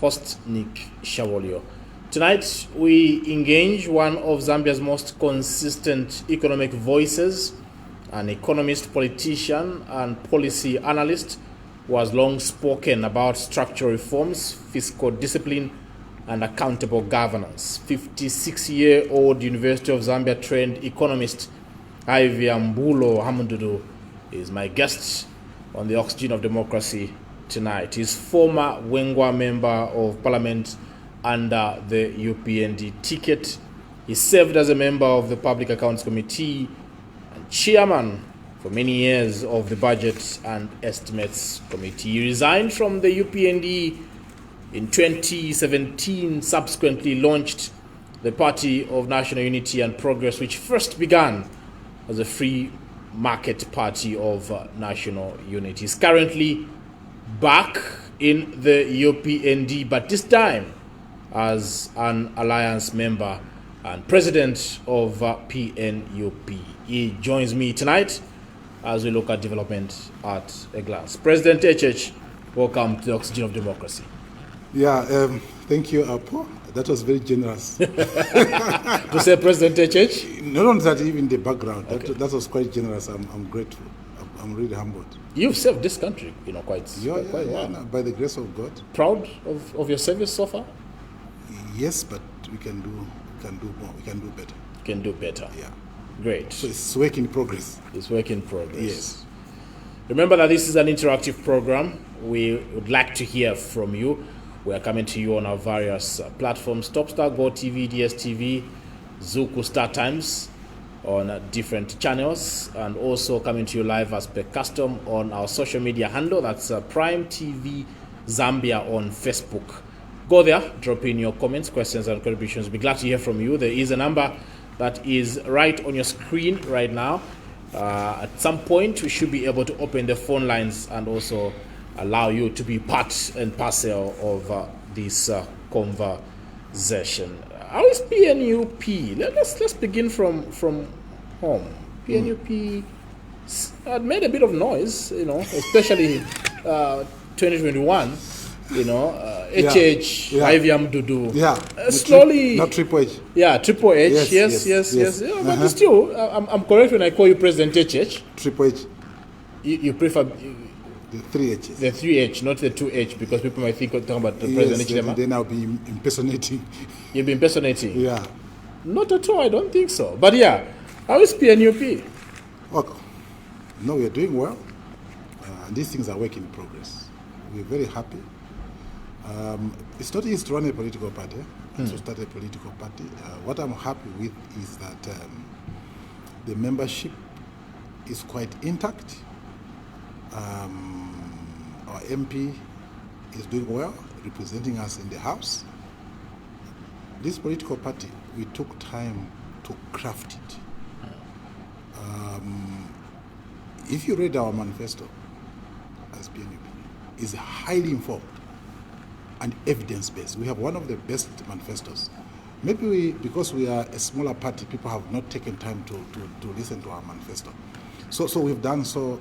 host Nick Shawolio. Tonight we engage one of Zambia's most consistent economic voices, an economist, politician and policy analyst who has long spoken about structural reforms, fiscal discipline and accountable governance. 56-year-old University of Zambia trained economist Ivy Ambulo Hamundudu is my guest on the Oxygen of Democracy tonight. He's former Wengwa member of parliament under the UPND ticket. He served as a member of the Public Accounts Committee and chairman for many years of the Budget and Estimates Committee. He resigned from the UPND in 2017, subsequently launched the Party of National Unity and Progress, which first began as a free market party of national unity. He's currently back in the UPND, but this time as an alliance member and president of PNUP. He joins me tonight as we look at development at a glance. President HH, welcome to the Oxygen of Democracy. Yeah, thank you, Apo. That was very generous. To say President HH? Not only that, even the background. Okay. That was quite generous. I'm grateful. I'm really humbled. You've served this country, quite well. No, by the grace of God. Proud of your service so far? Yes, but we can do more. We can do better. Can do better. Yeah. Great. So it's work in progress. It's work in progress. Yes. Remember that this is an interactive program. We would like to hear from you. We are coming to you on our various platforms: Topstar, GoTV, DSTV, Zuku, Star Times, on different channels, and also coming to you live as per custom on our social media handle. That's Prime TV Zambia on Facebook. Go there, drop in your comments, questions, and contributions. We'll be glad to hear from you. There is a number that is right on your screen right now. At some point, we should be able to open the phone lines and also allow you to be part and parcel of this conversation. How is PNUP? Let's begin from home. PNUP had made a bit of noise, especially 2021. HH, Ivy Amdudu. Yeah. Slowly. Not Triple H. Yeah, Triple H. Yes. Yeah, but still, I'm correct when I call you President HH. Triple H. You prefer The 3 H's. the 3H, not the 2H, because people might think we're talking about the President H. Then I'll be impersonating. You'll be impersonating? Yeah. Not at all, I don't think so. But yeah, how is PNUP? Okay. No, we're doing well. And these things are work in progress. We're very happy. It's not easy to run a political party, to start a political party. What I'm happy with is that the membership is quite intact. Our MP is doing well, representing us in the House. This political party, we took time to craft it. If you read our manifesto as PNUP, it's highly informed and evidence-based. We have one of the best manifestos. Maybe because we are a smaller party, people have not taken time to listen to our manifesto. So we've done so.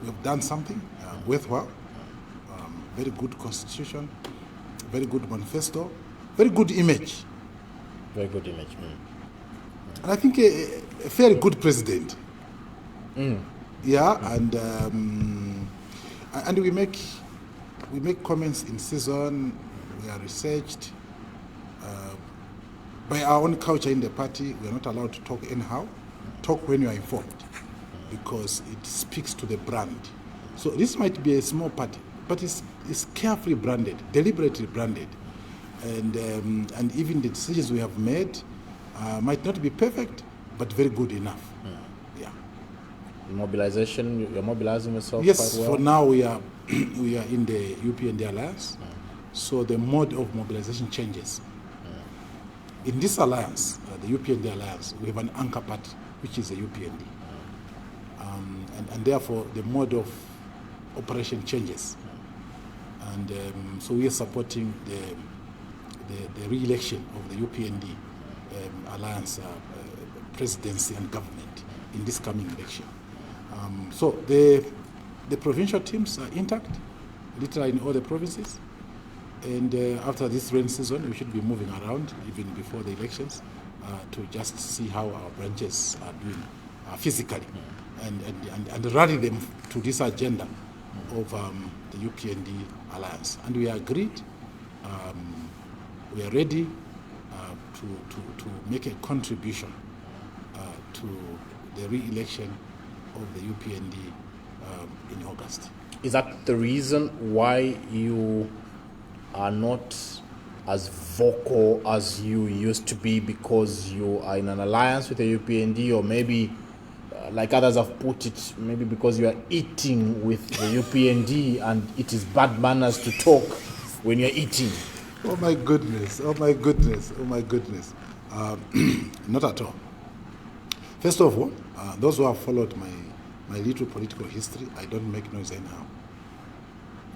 We've done something worthwhile. Very good constitution, very good manifesto, very good image. Very good image. And I think a very good president. Yeah, and we make comments in season. We are researched. By our own culture in the party, we are not allowed to talk anyhow. Talk when you are informed, because it speaks to the brand. So this might be a small party, but it's carefully branded, deliberately branded, and even the decisions we have made might not be perfect, but very good enough. Yeah. Mobilization, you're mobilizing yourself yes, quite well? For now we are in the UPND Alliance, so the mode of mobilization changes. In this alliance, the UPND Alliance, we have an anchor party, which is the UPND. And therefore the mode of operation changes. And so we are supporting the re-election of the UPND Alliance presidency and government in this coming election. So the provincial teams are intact. literally in all the provinces. And after this rain season, we should be moving around even before the elections to just see how our branches are doing physically and rally them to this agenda of the UPND alliance. And we agreed, we are ready to make a contribution to the re-election of the UPND in August. Is that the reason why you are not as vocal as you used to be, because you are in an alliance with the UPND, or maybe, like others have put it, maybe because you are eating with the UPND and it is bad manners to talk when you're eating? Oh my goodness, oh my goodness, oh my goodness. Not at all. First of all, those who have followed my little political history, I don't make noise anyhow.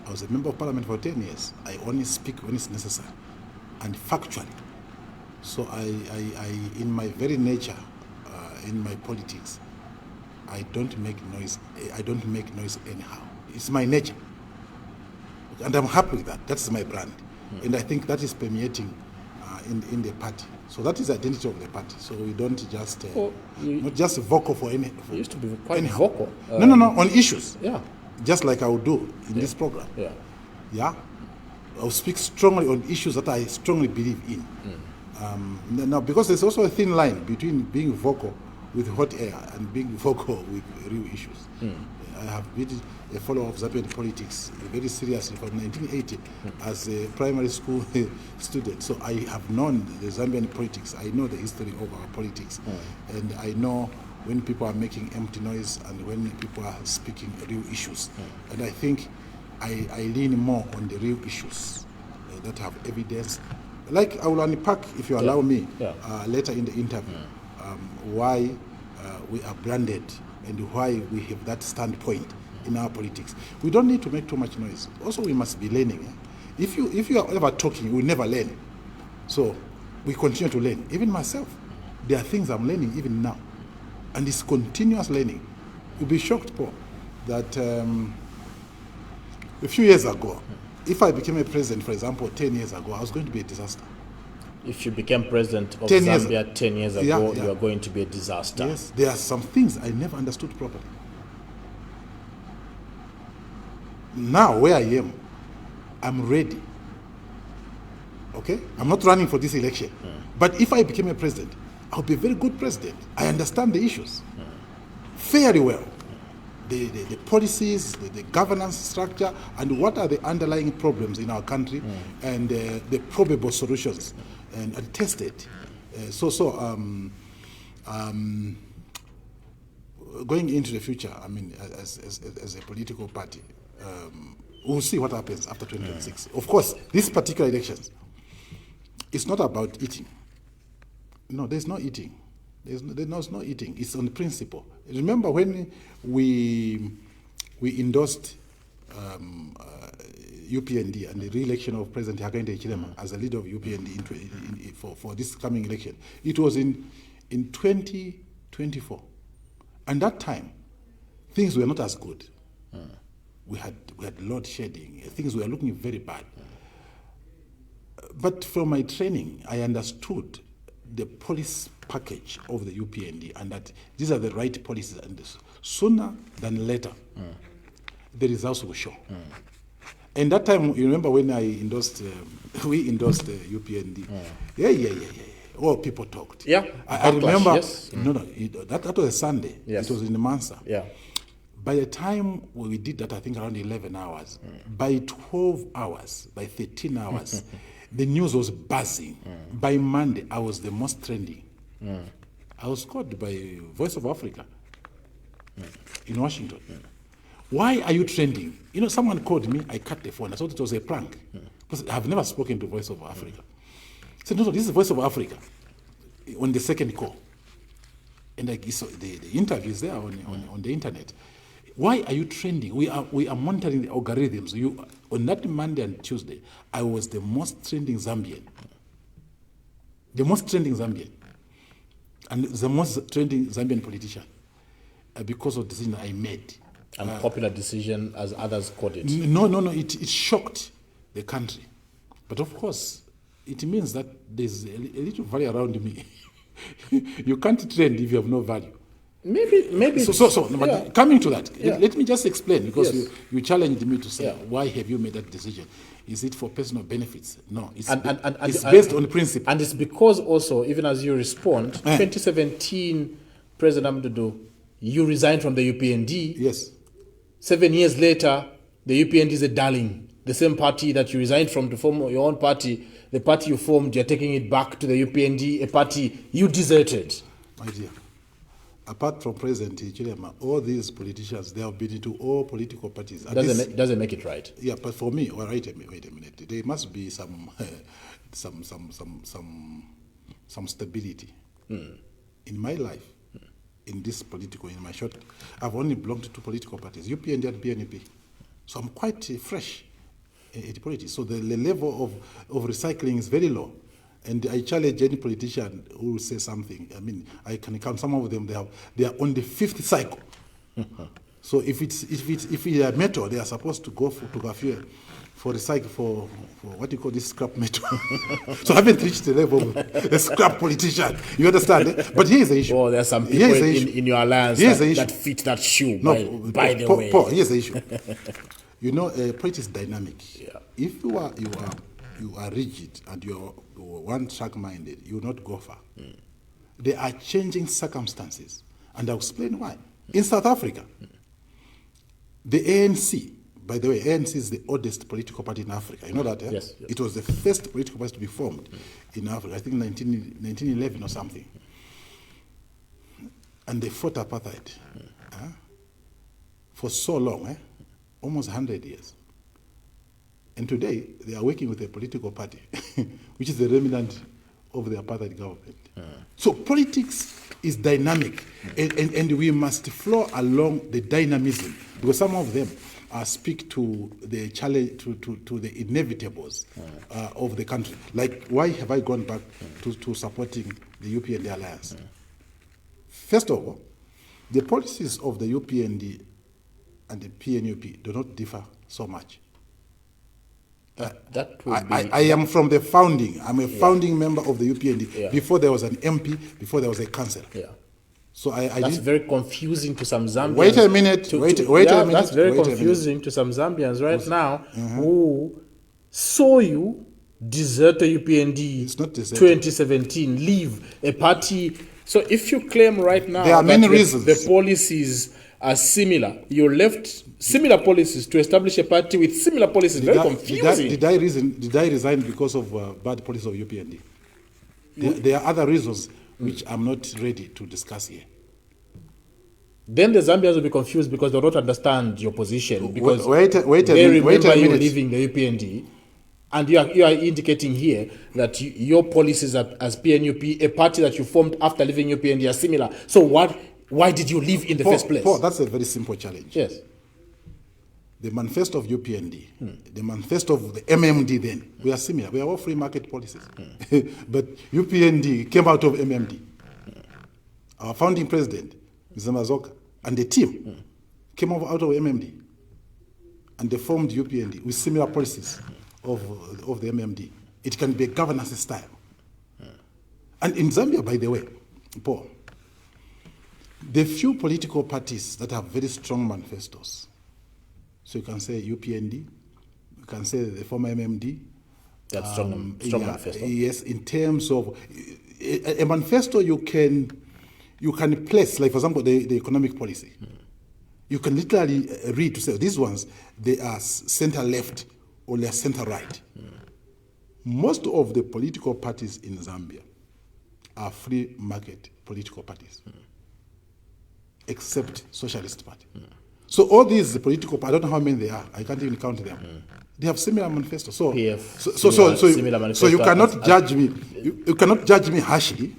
I was a member of parliament for 10 years. I only speak when it's necessary and factually. So I in my very nature, in my politics, I don't make noise. I don't make noise anyhow. It's my nature, and I'm happy with that. That's my brand, and I think that is permeating in the party. So that is the identity of the party. So we don't just not just vocal for any. You used to be quite vocal. No, on issues. Yeah. Just like I would do in this program. Yeah. Yeah. I'll speak strongly on issues that I strongly believe in. Now, because there's also a thin line between being vocal with hot air and being vocal with real issues. I have been a follower of Zambian politics very seriously from 1980 as a primary school student. So I have known the Zambian politics. I know the history of our politics. And I know when people are making empty noise and when people are speaking real issues. And I think I lean more on the real issues that have evidence. Like I will unpack, if you allow me, later in the interview, why we are branded and why we have that standpoint in our politics. We don't need to make too much noise. Also, we must be learning. If you are ever talking, you will never learn. So we continue to learn. Even myself, there are things I'm learning even now. And it's continuous learning. You'll be shocked, Paul, that a few years ago, if I became a president, for example, 10 years ago, I was going to be a disaster. If you became president of Zambia 10 years ago, you are going to be a disaster. Yes, there are some things I never understood properly. Now, where I am, I'm ready. Okay? I'm not running for this election. But if I became a president, I'll be a very good president. I understand the issues fairly well. The policies, the governance structure, and what are the underlying problems in our country, and the probable solutions, and test it. Going into the future, I mean, as a political party, we'll see what happens after 2026. Of course, these particular elections, it's not about eating. No, there's no eating. There's no eating. It's on principle. Remember when we endorsed UPND and the re-election of President Hakainde Hichilema as the leader of UPND for this coming election? It was in 2024. And that time, things were not as good. We had load shedding. Things were looking very bad. But from my training, I understood the policy package of the UPND and that these are the right policies, and sooner than later, the results will show. And that time, you remember when I endorsed, we endorsed the UPND. Yeah. All people talked. Yeah. I remember. Yes. That was a Sunday. Yes. It was in Mansa. Yeah. By the time we did that, I think around 11 hours. By 12 hours, by 13 hours, the news was buzzing. By Monday, I was the most trending. I was called by Voice of Africa in Washington. Why are you trending? You know, someone called me, I cut the phone. I thought it was a prank. Because I've never spoken to Voice of Africa. I said, no, this is Voice of Africa on the second call. And so the interview is there on the internet. Why are you trending? We are monitoring the algorithms. On that Monday and Tuesday, I was the most trending Zambian. The most trending Zambian. And the most trending Zambian politician. Because of the decision I made Unpopular decision, as others called it. No. It shocked the country. But of course, it means that there's a little value around me. You can't trend if you have no value. Maybe. But coming to that, let me just explain, because Yes. you challenged me to say, why have you made that decision? Is it for personal benefits? No, it's based on principle. And it's because also, even as you respond, 2017, President Amdudu, you resigned from the UPND. Yes. 7 years later, the UPND is a darling. The same party that you resigned from to form your own party, the party you formed, you're taking it back to the UPND, a party you deserted. My dear, apart from President Chilema, all these politicians, they have been into all political parties. Doesn't make it right. Yeah, but for me, wait a minute. There must be some stability in my life. In this political, in my short, I've only belonged to 2 political parties, UPND and PNUP. So I'm quite fresh in politics. So the level of recycling is very low. And I challenge any politician who will say something. I mean, I can count some of them. They are on the 5th cycle. So if it's a metal, they are supposed to go to fuel for recycle for what you call this scrap metal. So I haven't reached the level of a scrap politician. You understand? But here is the issue. Well, there are some people in your alliance that fit that shoe. No, by the way. Paul, here's the issue. You know, politics is dynamic. Yeah. If you are rigid and you are one-track-minded, you will not go far. There are changing circumstances, and I'll explain why. In South Africa, the ANC, by the way, ANC is the oldest political party in Africa. You know that, eh? Yes. It was the first political party to be formed in Africa, I think 1911 or something. And they fought apartheid for so long, almost 100 years. And today, they are working with a political party, which is the remnant of the apartheid government. So politics is dynamic, and we must flow along the dynamism, because some of them speak to the challenge, to the inevitables of the country. Like, why have I gone back to supporting the UPND alliance? First of all, the policies of the UPND and the PNUP do not differ so much. I am from the founding. I'm a founding member of the UPND before there was an MP, before there was a council. Yeah. So that's very confusing to some Zambians. Wait a minute. Wait a minute. That's very confusing to some Zambians right now who saw you desert the UPND. It's not deserted. 2017, leave a party. So if you claim right now there are many reasons. The policies are similar, you left similar policies to establish a party with similar policies. Very confusing. Did I resign because of bad policy of UPND? There are other reasons which I'm not ready to discuss here. Then the Zambians will be confused because they don't understand your position, because wait a remember you minute. leaving the UPND, and you are indicating here that your policies as PNUP, a party that you formed after leaving UPND, are similar. So why did you leave in the first place? Paul, that's a very simple challenge. Yes. The manifesto of UPND, the manifesto of the MMD then, we are similar. We are all free market policies. But UPND came out of MMD. Our founding president, Mr. Mazoka, and the team came out of MMD. And they formed UPND with similar policies of the MMD. It can be a governance style. And in Zambia, by the way, Paul, the few political parties that have very strong manifestos, so you can say UPND, you can say the former MMD. That's strong manifesto. Yes, in terms of a manifesto you can place, like for example, the economic policy. You can literally read to say these ones, they are center left or they are center right. Most of the political parties in Zambia are free market political parties. Except Socialist Party. So all these political parties, I don't know how many they are. I can't even count them. They have similar manifestos. So you cannot judge me. You cannot judge me harshly,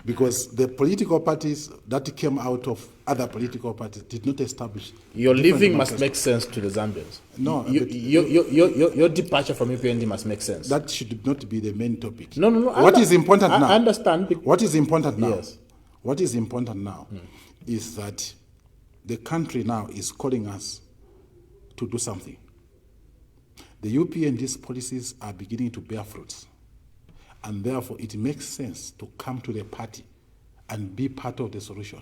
because the political parties that came out of other political parties did not establish. Your leaving must make sense to the Zambians. No, your departure from UPND must make sense. That should not be the main topic. No. What is important now? I understand. What is important now? Yes. What is important now is that the country now is calling us to do something. The UPND's policies are beginning to bear fruits, and therefore it makes sense to come to the party and be part of the solution.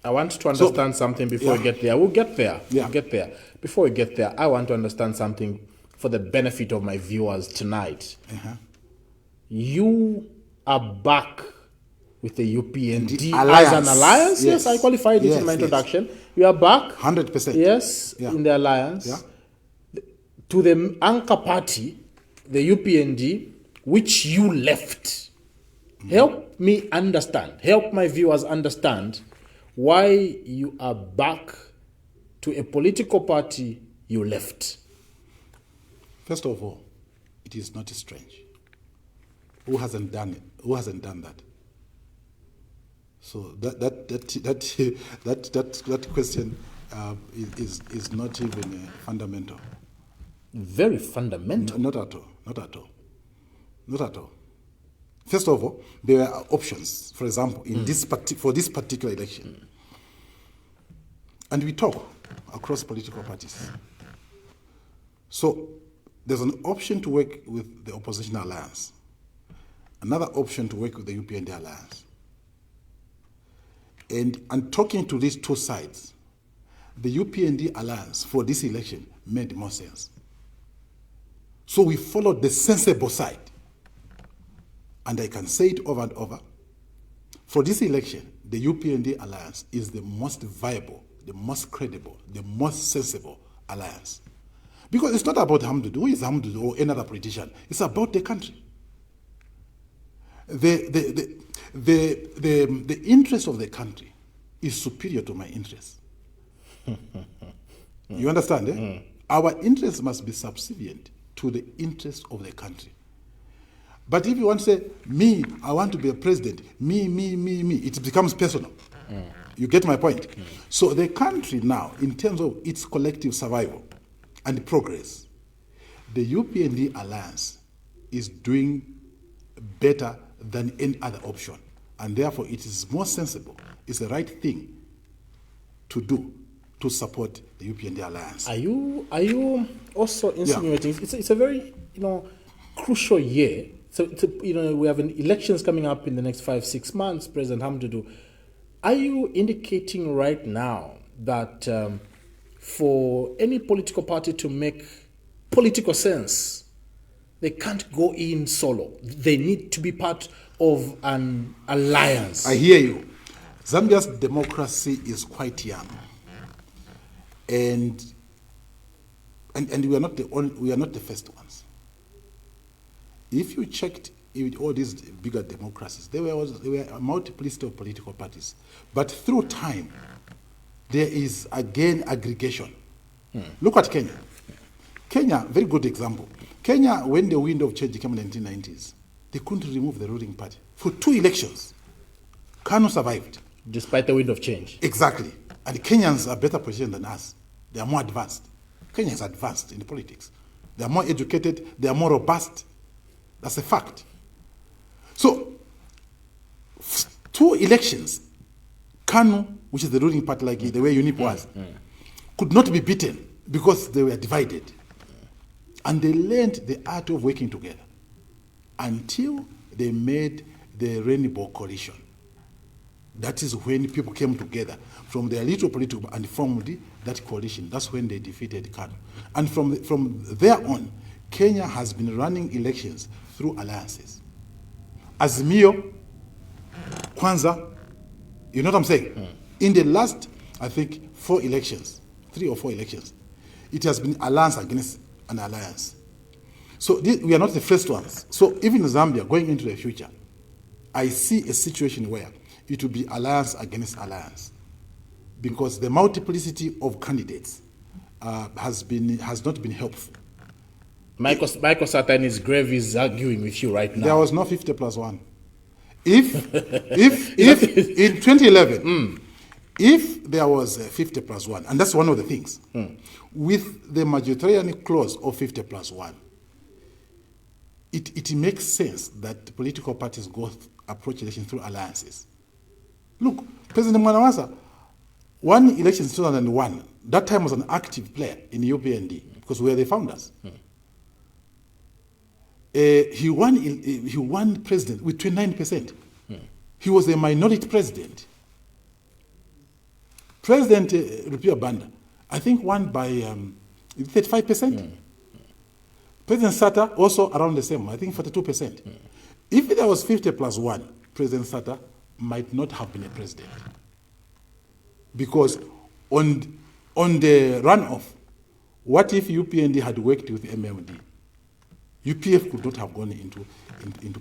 I want to understand something before we get there. We'll get there. Yeah. We'll get there. Before we get there, I want to understand something for the benefit of my viewers tonight. You are back with the UPND as an alliance? Yes, I qualified it in my introduction. You are back? 100%. Yes, in the alliance. Yeah. To the anchor party, the UPND, which you left. Help me understand, help my viewers understand why you are back to a political party you left. First of all, it is not strange. Who hasn't done it? Who hasn't done that? So that question is not even fundamental. Very fundamental. Not at all. Not at all. Not at all. First of all, there are options. For example, in for this particular election, and we talk across political parties. So there's an option to work with the opposition alliance, another option to work with the UPND alliance. And talking to these two sides, the UPND alliance for this election made more sense. So we followed the sensible side. And I can say it over and over. For this election, the UPND alliance is the most viable, the most credible, the most sensible alliance. Because it's not about Hamdou. Who is Hamdou or any other politician? It's about the country. The interest of the country is superior to my interest. You understand? Eh? Our interest must be subservient to the interest of the country. But if you want to say, me, I want to be a president, me, it becomes personal. You get my point? So the country now, in terms of its collective survival and progress, the UPND alliance is doing better than any other option. And therefore, it is more sensible, it's the right thing to do to support the UPND alliance. Are you also insinuating it's a very crucial year? So we have elections coming up in the next 5-6 months. President Hamdou, are you indicating right now that for any political party to make political sense, they can't go in solo? They need to be part of an alliance. I hear you. Zambia's democracy is quite young, and we are not the first ones. If you checked with all these bigger democracies, there were a multiplicity of political parties. But through time, there is again aggregation. Look at Kenya. Kenya, very good example. Kenya, when the wind of change came in the 1990s, they couldn't remove the ruling party. For 2 elections, KANU survived. Despite the wind of change. Exactly. And Kenyans are better positioned than us. They are more advanced. Kenya is advanced in politics. They are more educated. They are more robust. That's a fact. So, 2 elections, KANU, which is the ruling party like the way UNIP was, could not be beaten because they were divided. And they learned the art of working together until they made the Rainbow Coalition. That is when people came together from their little political and formed that coalition. That's when they defeated KANU. And from there on, Kenya has been running elections through alliances. Azimio, Kwanza, you know what I'm saying? In the last, I think, 4 elections, 3 or 4 elections, it has been alliance against an alliance. So we are not the first ones. So even Zambia, going into the future, I see a situation where it will be alliance against alliance, because the multiplicity of candidates has not been helpful. Michael Sata in his grave is arguing with you right now. There was no 50 plus 1. If in 2011, if there was a 50 plus 1, and that's one of the things, with the majoritarian clause of 50 plus 1, it makes sense that political parties approach elections through alliances. Look, President Mwanawasa One election in 2001, that time was an active player in UPND because we were the founders. He won president with 29%. He was a minority president. President Rupia Banda, I think, won by 35%. President Sata also around the same, I think 42%. If there was 50 plus 1, President Sata might not have been a president. Because on the runoff, what if UPND had worked with MMD? UPF could not have gone into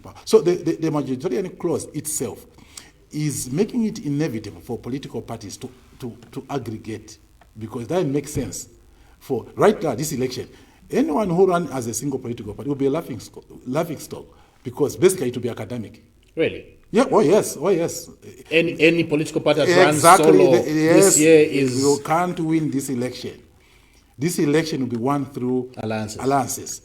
power. So the majoritarian clause itself is making it inevitable for political parties to aggregate, because that makes sense. For right now, this election, anyone who runs as a single political party will be a laughing stock, because basically it will be academic. Really? Yeah. Oh yes. Oh yes. Any political party that runs solo this year is... You can't win this election. This election will be won through alliances.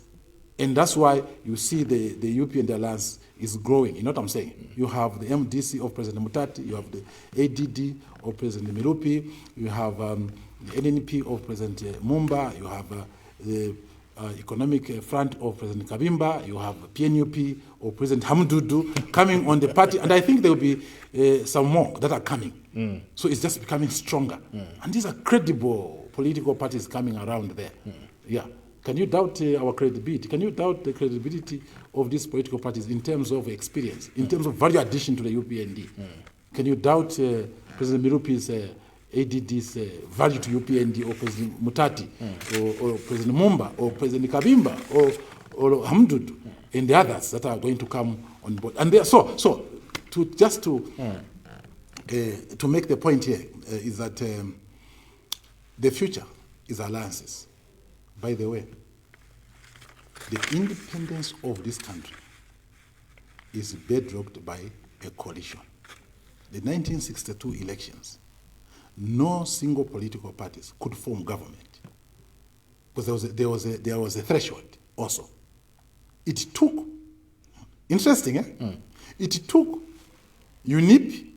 And that's why you see the UPND alliance is growing. You know what I'm saying? You have the MDC of President Mutati, you have the ADD of President Milupi, you have the NNP of President Mmembe, you have the Economic Front of President Kabimba, you have PNUP of President Hamdudu coming on the party, and I think there will be some more that are coming. So it's just becoming stronger. And these are credible political parties coming around there. Yeah. Can you doubt our credibility? Can you doubt the credibility of these political parties in terms of experience, in terms of value addition to the UPND? Can you doubt President Milupi's ADD's value to UPND, or President Mutati, or President Mmembe, or President Kabimba, or Hamdudu, and the others that are going to come on board? And so to make the point here is that the future is alliances. By the way, the independence of this country is bedrocked by a coalition. The 1962 elections, no single political parties could form government, because there was a threshold also. It took, interesting, It took UNIP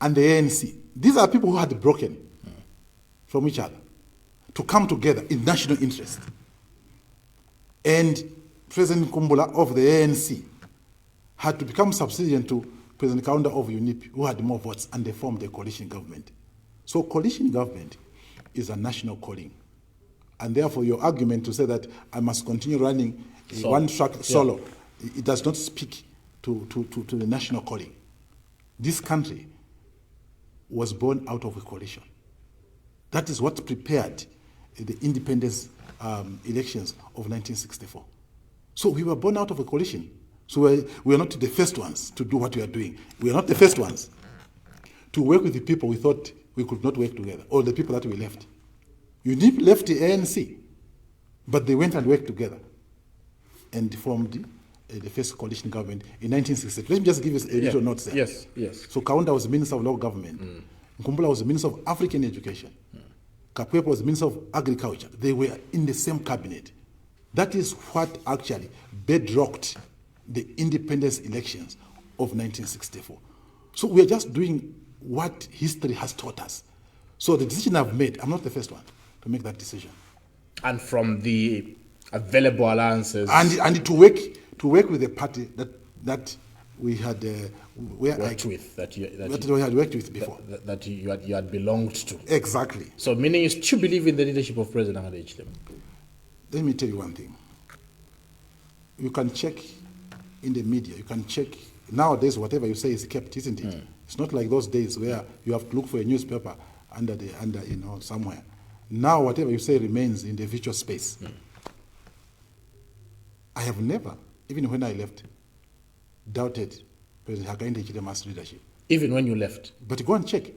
and the ANC. These are people who had broken from each other to come together in national interest. And President Kumbula of the ANC had to become subservient to President Kaunda of UNIP, who had more votes, and they formed a coalition government. So coalition government is a national calling. And therefore your argument to say that I must continue running one track solo, it does not speak to the national calling. This country was born out of a coalition. That is what prepared the independence elections of 1964. So we were born out of a coalition. So we are not the first ones to do what we are doing. We are not the first ones to work with the people we thought we could not work together, or the people that we left. UNIP left the ANC, but they went and worked together and formed the first coalition government in 1960. Let me just give you a little note there. Yes, yes. So Kaunda was Minister of Local Government. Nkumbula was the Minister of African Education. Kapwepo was Minister of Agriculture. They were in the same cabinet. That is what actually bedrocked the independence elections of 1964. So we are just doing what history has taught us. So the decision I've made, I'm not the first one to make that decision. And from the available alliances, and to work with a party that we had worked with, that we had worked with before, that you had belonged to. Exactly. So meaning you still believe in the leadership of President Hakainde Hichilema? Let me tell you one thing. You can check in the media. You can check nowadays. Whatever you say is kept, isn't it? It's not like those days where you have to look for a newspaper under somewhere. Now whatever you say remains in the virtual space. I have never, even when I left, doubted President Hakainde Hichilema's leadership. Even when you left? But go and check.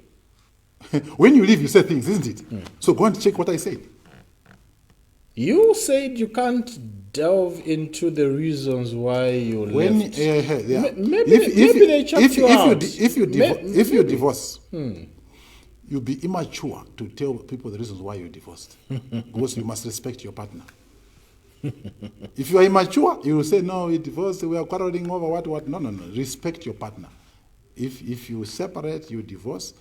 When you leave, you say things, isn't it? So go and check what I said. You said you can't delve into the reasons why you left. Maybe they chucked you out. If you divorce, you'll be immature to tell people the reasons why you divorced. Because you must respect your partner. If you are immature, you will say, no, we divorced, we are quarreling over what. No. Respect your partner. If you separate, you divorce,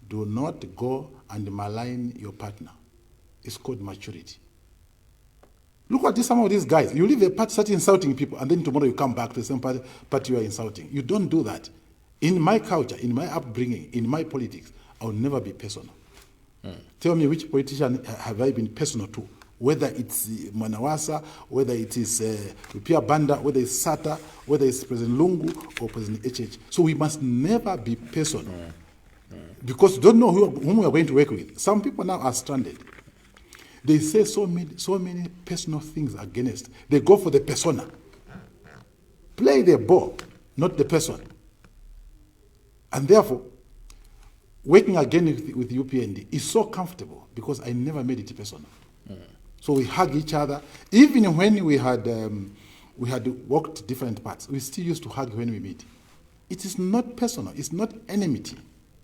Do not go and malign your partner. It's called maturity. Look at some of these guys. You leave a party, start insulting people, and then tomorrow you come back to the same party you are insulting. You don't do that. In my culture, in my upbringing, in my politics, I will never be personal. Tell me which politician have I been personal to? Whether it's Manawasa, whether it is Rupia Banda, whether it's Sata, whether it's President Lungu or President HH. So we must never be personal. Because you don't know whom we are going to work with. Some people now are stranded. They say so many personal things against. They go for the persona. Play the ball, not the person. And therefore, working again with UPND is so comfortable because I never made it personal. So we hug each other. Even when we had walked different paths, we still used to hug when we meet. It is not personal. It's not enmity.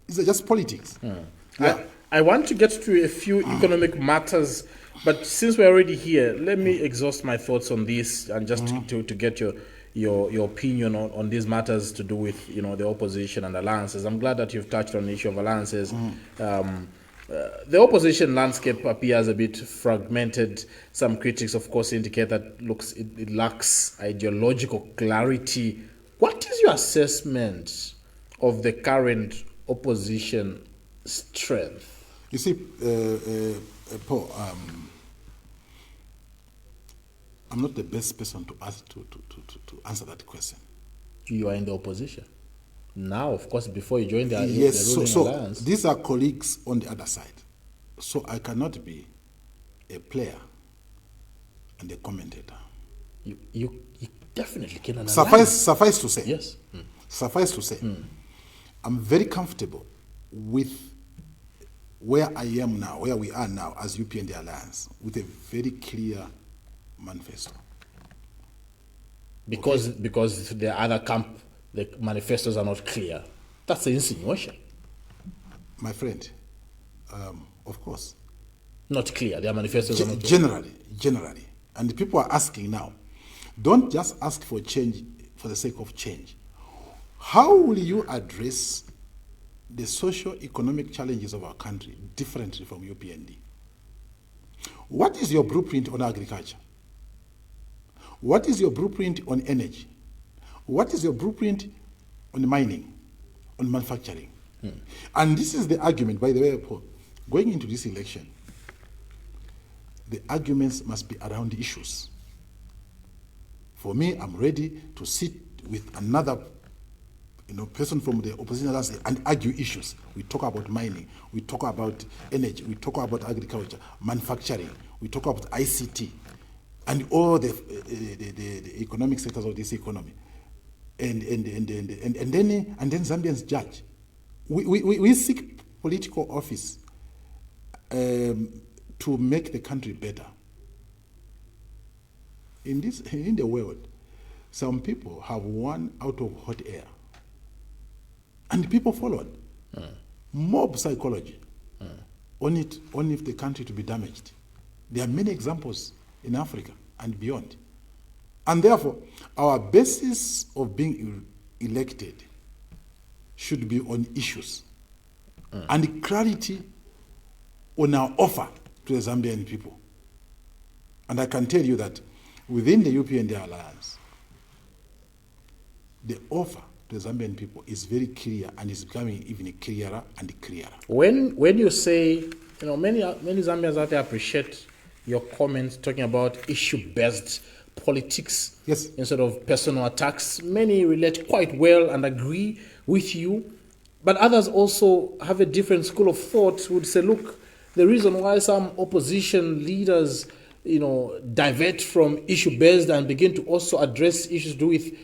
It's just politics. Yeah. I want to get to a few economic matters, but since we're already here, let me exhaust my thoughts on this and just to get your opinion on these matters to do with the opposition and alliances. I'm glad that you've touched on the issue of alliances. The opposition landscape appears a bit fragmented. Some critics, of course, indicate that it lacks ideological clarity. What is your assessment of the current opposition strength? You see, Paul, I'm not the best person to ask to answer that question. You are in the opposition now, of course. Before you joined the ruling alliance, these are colleagues on the other side. So I cannot be a player and a commentator. You definitely can analyze. Suffice to say. Yes. Suffice to say, I'm very comfortable with where I am now, where we are now as UPND Alliance, with a very clear manifesto. Because the other camp, the manifestos are not clear. That's an insinuation. My friend, of course. Not clear. Their manifestos are not clear. Generally. And people are asking now, don't just ask for change for the sake of change. How will you address the socio-economic challenges of our country differently from UPND? What is your blueprint on agriculture? What is your blueprint on energy? What is your blueprint on mining, on manufacturing? And this is the argument, by the way, Paul, going into this election, the arguments must be around the issues. For me, I'm ready to sit with another person from the opposition alliance and argue issues. We talk about mining, we talk about energy, we talk about agriculture, manufacturing, we talk about ICT, and all the economic sectors of this economy. And then Zambians judge. We seek political office to make the country better. In the world, some people have won out of hot air. And people followed. Mob psychology. Only if the country to be damaged. There are many examples in Africa and beyond. And therefore, our basis of being elected should be on issues and clarity on our offer to the Zambian people. And I can tell you that within the UPND Alliance, the offer to the Zambian people is very clear and is becoming even clearer and clearer. When you say, many Zambians out there appreciate your comments talking about issue-based politics, yes, instead of personal attacks. Many relate quite well and agree with you, but others also have a different school of thought, would say, look, the reason why some opposition leaders divert from issue-based and begin to also address issues to do with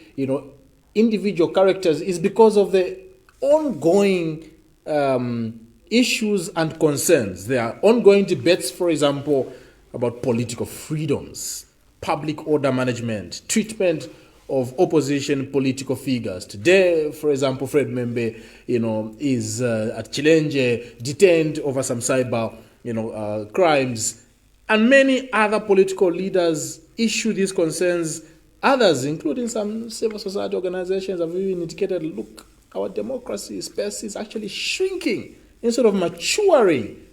individual characters is because of the ongoing issues and concerns. There are ongoing debates, for example, about political freedoms, public order management, treatment of opposition political figures. Today, for example, Friend Mmembe, is at Chilenge, detained over some cyber, crimes, and many other political leaders issue these concerns. Others, including some civil society organizations, have even indicated, look, our democracy space is actually shrinking instead of maturing,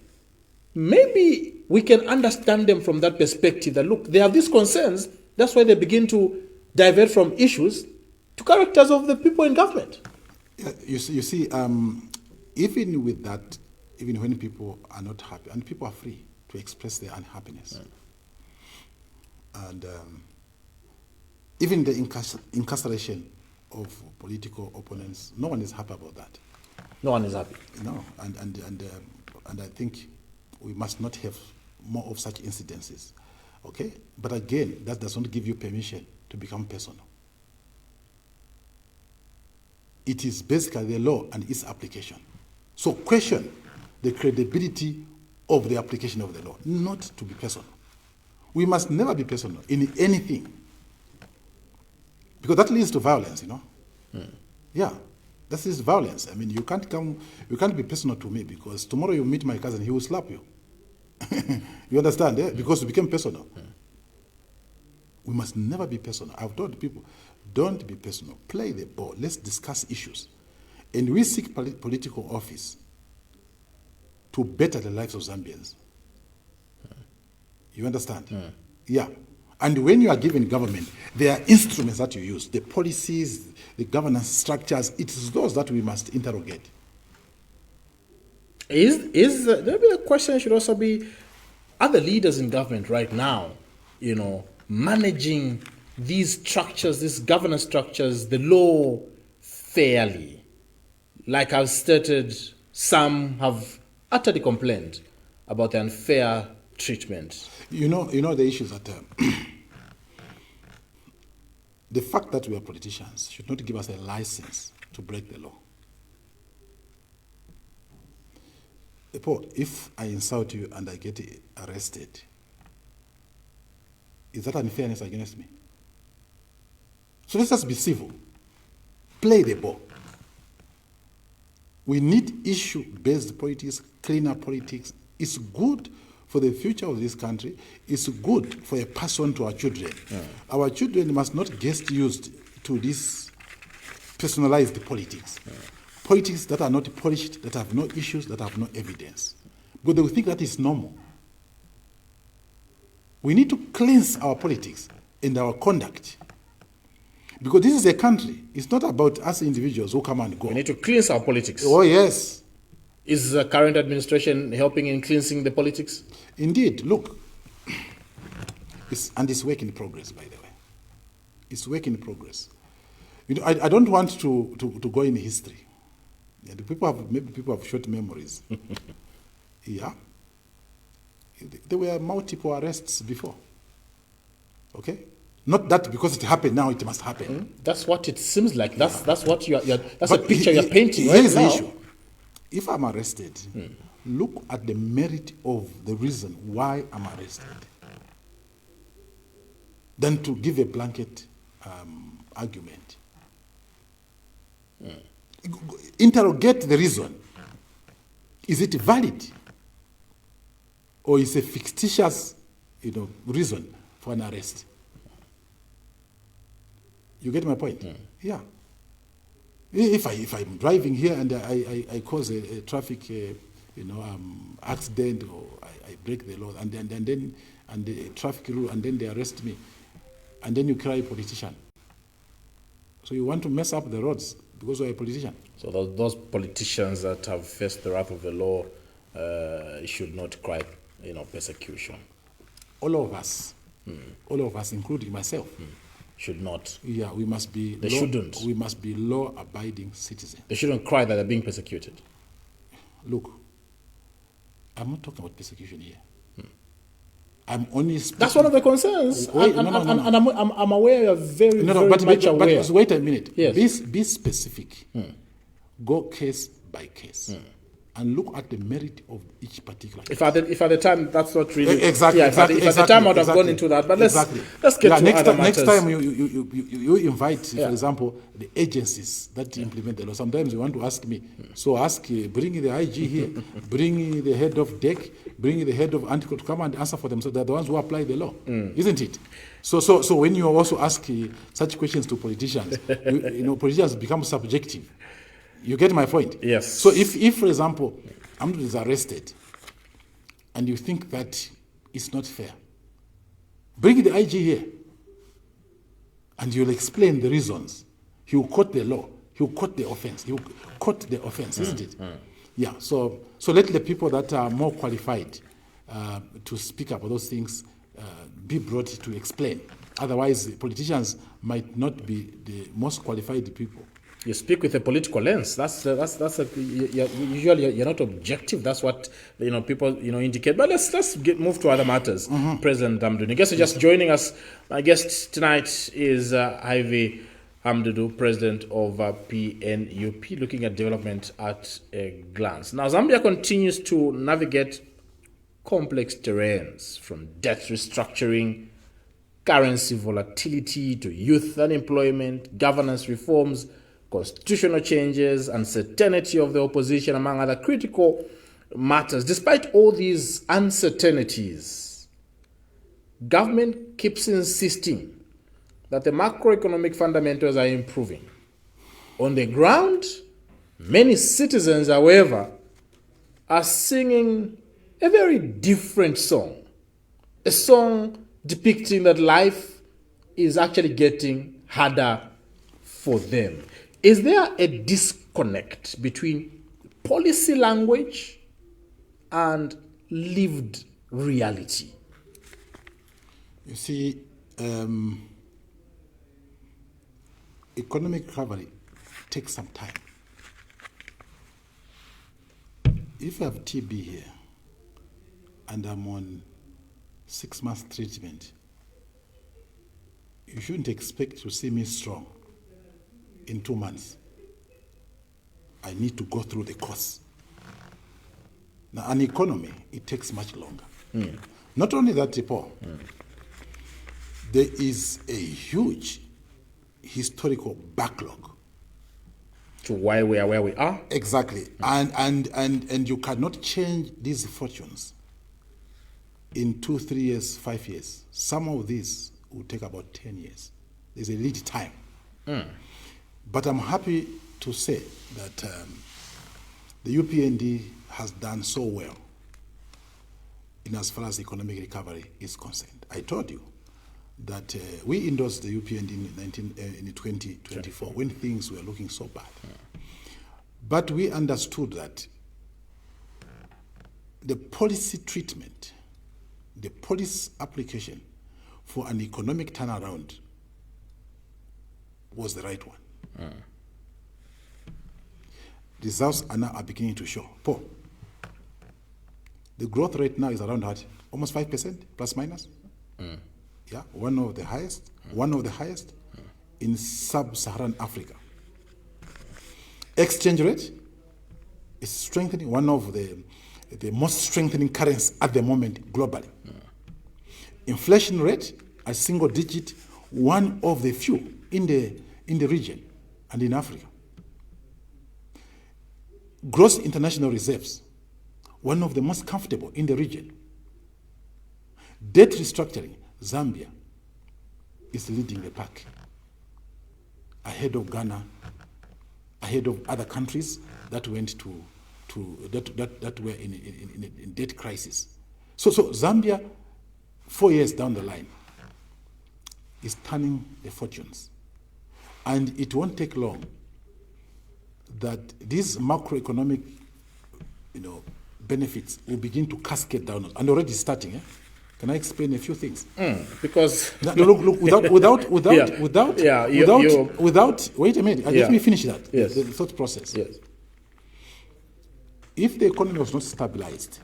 maybe we can understand them from that perspective that, look, they have these concerns. That's why they begin to divert from issues to characters of the people in government. Yeah, you see, even with that, even when people are not happy, and people are free to express their unhappiness, and even the incarceration of political opponents, no one is happy about that. No one is happy. No, and I think we must not have more of such incidences, okay? But again, that does not give you permission to become personal. It is basically the law and its application. So question the credibility of the application of the law, not to be personal. We must never be personal in anything, because that leads to violence, you know? Yeah, that is violence. I mean, you can't be personal to me, because tomorrow you meet my cousin, he will slap you. You understand, eh? Because you became personal. We must never be personal. I've told people, don't be personal. Play the ball. Let's discuss issues. And we seek political office to better the lives of Zambians. You understand? Yeah. And when you are given government, there are instruments that you use, the policies, the governance structures. It is those that we must interrogate. Maybe the question should also be, are the leaders in government right now, you know, managing these structures, these governance structures, the law fairly? Like I've stated, some have utterly complained about the unfair treatment. You know the issues that the fact that we are politicians should not give us a license to break the law. Paul, if I insult you and I get arrested, is that unfairness against me? So let's just be civil. Play the ball. We need issue-based politics, cleaner politics. It's good for the future of this country. It's good for a person to our children. Our children must not get used to this personalized politics. Politics that are not polished, that have no issues, that have no evidence. But they will think that is normal. We need to cleanse our politics and our conduct. Because this is a country. It's not about us individuals who come and go. We need to cleanse our politics. Oh, yes. Is the current administration helping in cleansing the politics? Indeed. Look, it's work in progress, by the way. It's work in progress. You know, I don't want to go in history. Yeah, maybe people have short memories. Yeah. There were multiple arrests before. Okay? Not that because it happened now, it must happen. That's what it seems like. That's what that's a picture you're painting right here's now. The issue. If I'm arrested, look at the merit of the reason why I'm arrested. Than to give a blanket argument. Interrogate the reason. Is it valid? Or is it a fictitious, reason for an arrest? You get my point? Yeah. If I'm driving here and I cause a traffic, accident, or I break the law, and the traffic rule, and then they arrest me, and then you cry politician. So you want to mess up the roads because you're a politician. So those politicians that have faced the wrath of the law should not cry, persecution. All of us, including myself, should not. Yeah, we must be. They shouldn't. We must be law-abiding citizens. They shouldn't cry that they're being persecuted. Look, I'm not talking about persecution here. I'm only. That's one of the concerns. Wait, and no. I'm aware you're very much aware. But wait a minute. Yes. Be specific. Go case by case. And look at the merit of each particular case. If at the time that's not really exactly. If at the time I'd have gone into that. But let's get to other matters. Next time you invite, for example, the agencies that implement the law. Sometimes you want to ask me. So bring the IG here, bring the head of DEC, bring the head of Antico to come and answer for them. So they're the ones who apply the law, isn't it? So when you also ask such questions to politicians, politicians become subjective. You get my point? Yes. So if for example, Amdu is arrested, and you think that it's not fair, bring the IG here, and you'll explain the reasons. He will quote the law. He will quote the offense. He will quote the offense, isn't it? Yeah. So let the people that are more qualified to speak about those things be brought to explain. Otherwise, politicians might not be the most qualified people. You speak with a political lens. Usually you're not objective. That's what people indicate. But let's move to other matters. President Hamdou. I guess you're just joining us. My guest tonight is Ivy Hamdou, president of PNUP, looking at development at a glance. Now, Zambia continues to navigate complex terrains, from debt restructuring, currency volatility, to youth unemployment, governance reforms, constitutional changes, uncertainty of the opposition, among other critical matters. Despite all these uncertainties, government keeps insisting that the macroeconomic fundamentals are improving. On the ground, many citizens, however, are singing a very different song, a song depicting that life is actually getting harder for them. Is there a disconnect between policy language and lived reality? You see, economic recovery takes some time. If I have TB here and I'm on 6 months treatment, you shouldn't expect to see me strong in 2 months. I need to go through the course. Now, an economy, it takes much longer. Not only that, Paul, there is a huge historical backlog to why we are where we are. Exactly. And you cannot change these fortunes in 2, 3 years, 5 years. Some of these will take about 10 years. There's a lead time. But I'm happy to say that the UPND has done so well in as far as economic recovery is concerned. I told you that we endorsed the UPND in 2024 when things were looking so bad. But we understood that the policy treatment, the policy application for an economic turnaround was the right one. Results are beginning to show. Paul, the growth rate now is around what? Almost 5%, plus minus. Yeah, one of the highest in sub-Saharan Africa. Exchange rate is strengthening, one of the most strengthening currencies at the moment globally. Inflation rate, a single digit, one of the few in the region and in Africa. Gross international reserves, one of the most comfortable in the region. Debt restructuring, Zambia is leading the pack, ahead of Ghana, ahead of other countries that went that were in debt crisis. So Zambia, 4 years down the line, is turning the fortunes, and it won't take long that these macroeconomic, benefits will begin to cascade down, and already starting. Can I explain a few things? Because look, without. Wait a minute. Let me finish that. Yes. The thought process. Yes. If the economy was not stabilized,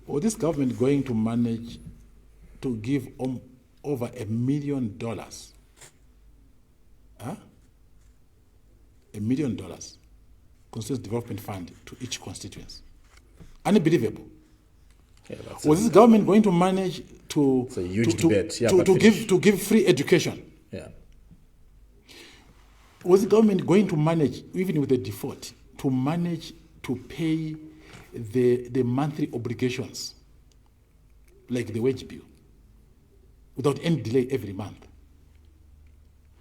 or this government going to manage to give over $1 million, $1 million, constituency development fund to each constituency? Unbelievable. Yeah, was this government going to manage to it's a huge debate. To give free education? Yeah. Was the government going to manage, even with the default, to manage to pay the monthly obligations, like the wage bill, without any delay every month?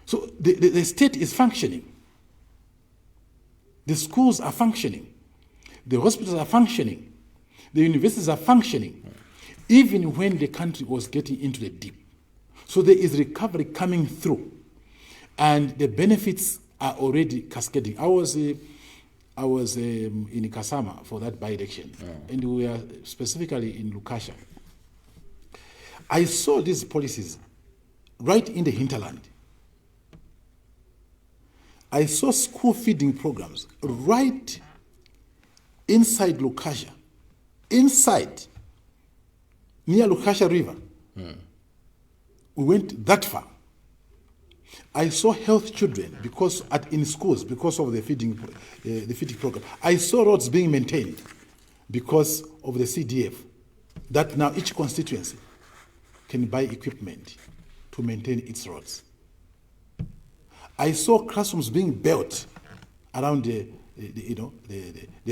So the state is functioning. The schools are functioning. The hospitals are functioning. The universities are functioning, even when the country was getting into the deep. So there is recovery coming through, and the benefits are already cascading. I was in Kasama for that by-election, and we were specifically in Lukasha. I saw these policies right in the hinterland. I saw school feeding programs right inside Lukasha, inside, near Lukasha River. We went that far. I saw health children in schools because of the feeding program. I saw roads being maintained because of the CDF. That now each constituency can buy equipment to maintain its roads. I saw classrooms being built around the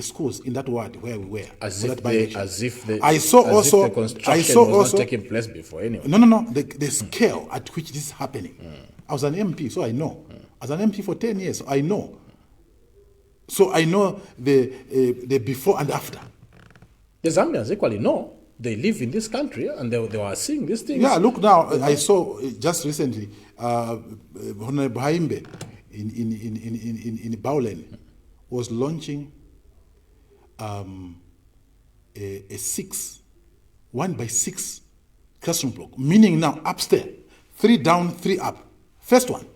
schools in that ward where we were. As if the construction was not taking place before anyway. No. The scale at which this is happening. I was an MP, so I know. I was an MP for 10 years, so I know. So I know the before and after. The Zambians equally know. They live in this country and they were seeing these things. Yeah, look now, I saw just recently, Honorable Haimbe in Baulen was launching a 1x6 classroom block, meaning now upstairs, 3 down, 3 up. First one,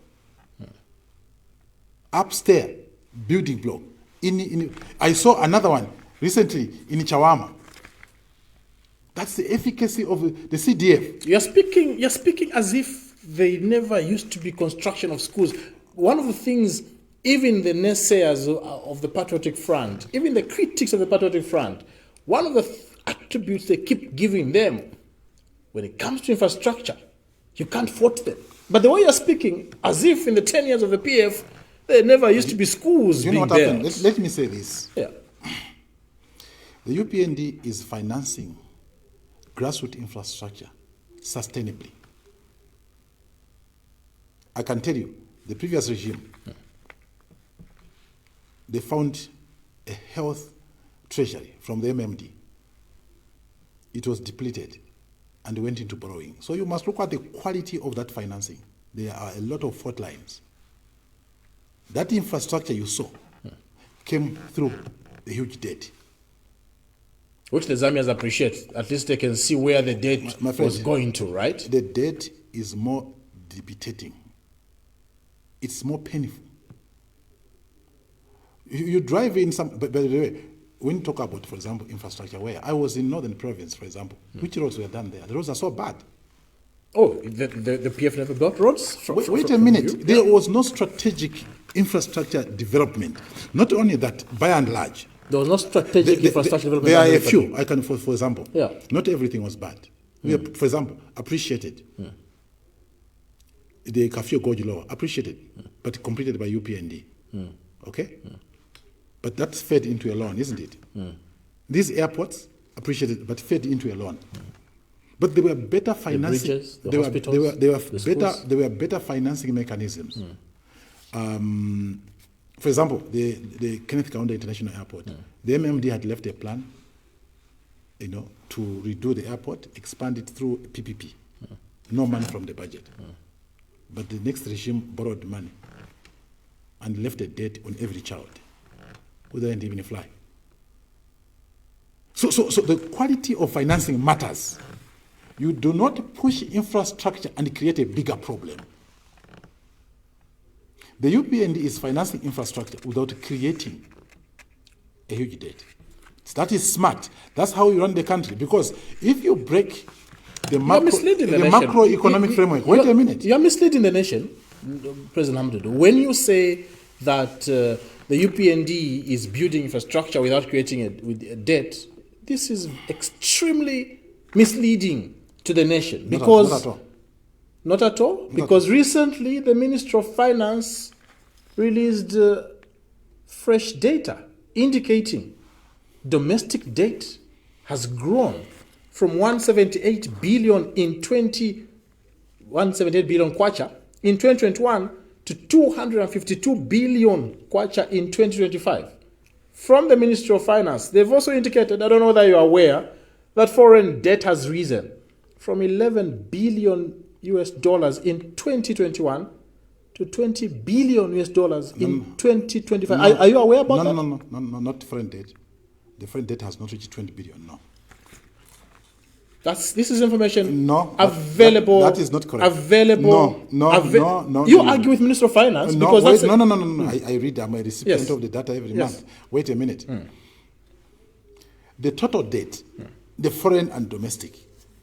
upstairs building block. I saw another one recently in Chawama. That's the efficacy of the CDF. You're speaking as if they never used to be construction of schools. One of the things, even the naysayers of the Patriotic Front, even the critics of the Patriotic Front, one of the attributes they keep giving them, when it comes to infrastructure, you can't fault them. But the way you're speaking, as if in the 10 years of the PF, there never used to be schools being built. You know what happened? Let me say this. Yeah. The UPND is financing grassroots infrastructure sustainably. I can tell you, the previous regime, they found a health treasury from the MMD. It was depleted and went into borrowing. So you must look at the quality of that financing. There are a lot of fault lines. That infrastructure you saw came through a huge debt. Which the Zambians appreciate. At least they can see where the debt was going to, right? The debt is more debilitating. It's more painful. You drive in some, by the way, when you talk about, for example, infrastructure, where I was in Northern Province, for example, which roads were done there? The roads are so bad. Oh, the PF never built roads? Wait a minute. There was no strategic infrastructure development. Not only that, by and large. There was no strategic infrastructure development. There are a few. I can, for example, yeah. Not everything was bad. We, for example, appreciated the Kafio Gorge Law, appreciated, but completed by UPND. Okay? But that fed into a loan, isn't it? These airports, appreciated, but fed into a loan. But there were better financing. The bridges, the hospitals, there were better financing mechanisms. For example, the Kenneth Kaunda International Airport, the MMD had left a plan, to redo the airport, expand it through PPP. No money from the budget. But the next regime borrowed money and left a debt on every child who didn't even fly. So the quality of financing matters. You do not push infrastructure and create a bigger problem. The UPND is financing infrastructure without creating a huge debt. That is smart. That's how you run the country. Because if you break the macroeconomic framework, wait a minute. You're misleading the nation, President Hamdou. When you say that the UPND is building infrastructure without creating a debt, this is extremely misleading to the nation. Because not at all. Not at all? Because recently the Ministry of Finance released fresh data indicating domestic debt has grown from 178 billion kwacha in 2021 to 252 billion kwacha in 2025. from the Ministry of Finance. They've also indicated, I don't know whether you're aware, that foreign debt has risen from 11 billion US dollars in 2021 to 20 billion US dollars in 2025. Are you aware about that? No, not foreign debt. The foreign debt has not reached 20 billion, no. This is information no, available. That is not correct. Available. No. You argue with Minister of Finance no, because wait, that's no. I read. I'm a recipient of the data every month. Wait a minute. The total debt, the foreign and domestic,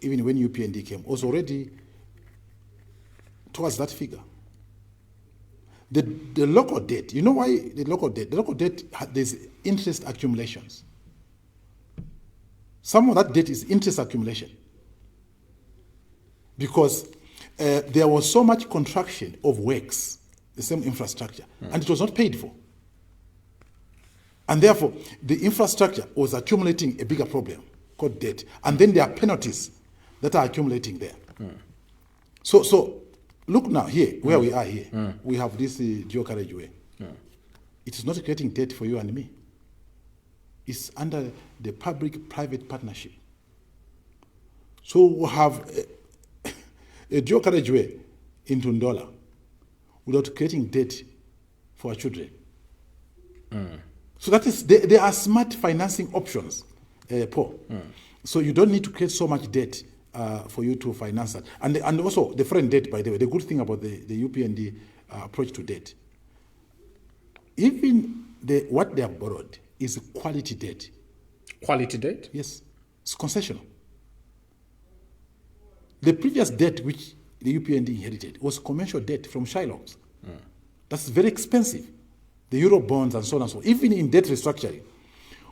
even when UPND came, was already towards that figure. The local debt, you know why the local debt? The local debt, there's interest accumulations. Some of that debt is interest accumulation. Because there was so much contraction of works, the same infrastructure, and it was not paid for. And therefore, the infrastructure was accumulating a bigger problem called debt. And then there are penalties that are accumulating there. So look now here, where we are here. We have this dual carriageway. It is not creating debt for you and me. It's under the public-private partnership. So we have a dual carriageway in Tundola without creating debt for our children. So that is, there are smart financing options, Paul. So you don't need to create so much debt for you to finance that. And also the foreign debt, by the way, the good thing about the UPND approach to debt, even what they have borrowed is quality debt. Quality debt? Yes. It's concessional. The previous debt which the UPND inherited was commercial debt from Shylocks. That's very expensive. The Euro bonds and so on and so on. Even in debt restructuring,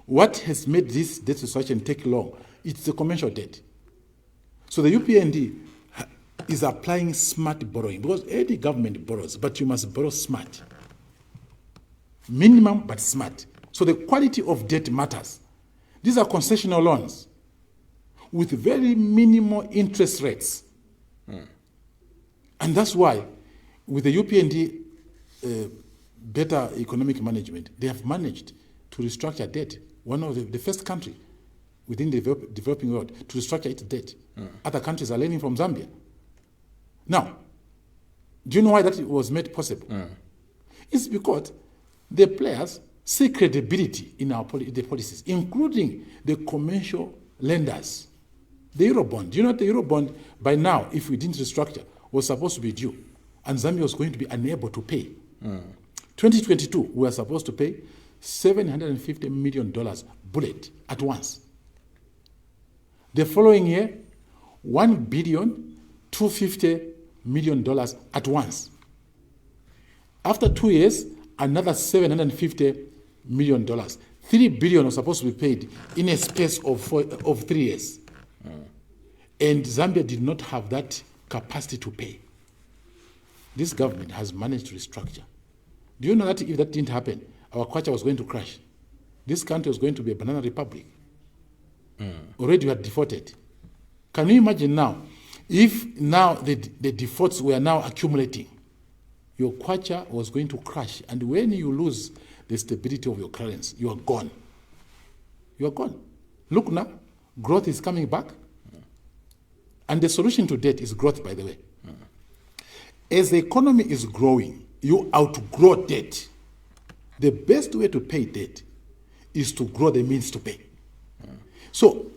what has made this debt restructuring take long? It's the commercial debt. So the UPND is applying smart borrowing because any government borrows, but you must borrow smart. Minimum, but smart. So the quality of debt matters. These are concessional loans with very minimal interest rates. And that's why, with the UPND better economic management, they have managed to restructure debt. One of the first country within the developing world to restructure its debt. Other countries are learning from Zambia. Now, do you know why that was made possible? It's because the players see credibility in the policies, including the commercial lenders. The Eurobond, do you know the Eurobond, by now, if we didn't restructure, was supposed to be due, and Zambia was going to be unable to pay. 2022, we were supposed to pay $750 million bullet at once. The following year, $1.250 billion at once. After 2 years, another $750 million. $3 billion was supposed to be paid in a space of 3 years. And Zambia did not have that capacity to pay. This government has managed to restructure. Do you know that if that didn't happen, our kwacha was going to crash? This country was going to be a banana republic. Already we had defaulted. Can you imagine now, if now the defaults were now accumulating, your kwacha was going to crash. And when you lose the stability of your currency, you are gone. You are gone. Look now, growth is coming back. And the solution to debt is growth, by the way. As the economy is growing, you outgrow debt. The best way to pay debt is to grow the means to pay. So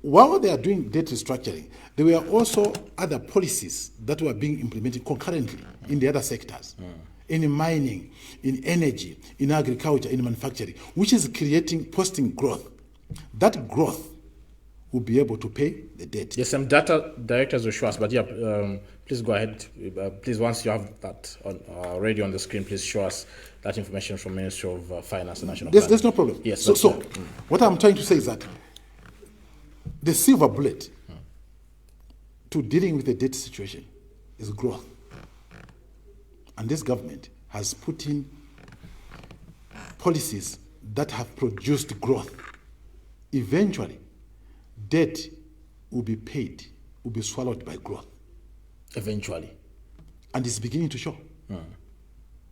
while they are doing debt restructuring, there were also other policies that were being implemented concurrently in the other sectors, in mining, in energy, in agriculture, in manufacturing, which is posting growth. That growth will be able to pay the debt. Yes, some data directors will show us, but please go ahead. Please, once you have that already on the screen, please show us that information from Ministry of Finance and National Planning. There's no problem. Yes. So what I'm trying to say is that the silver bullet to dealing with the debt situation is growth. And this government has put in policies that have produced growth. Eventually, debt will be paid, will be swallowed by growth. Eventually. And it's beginning to show.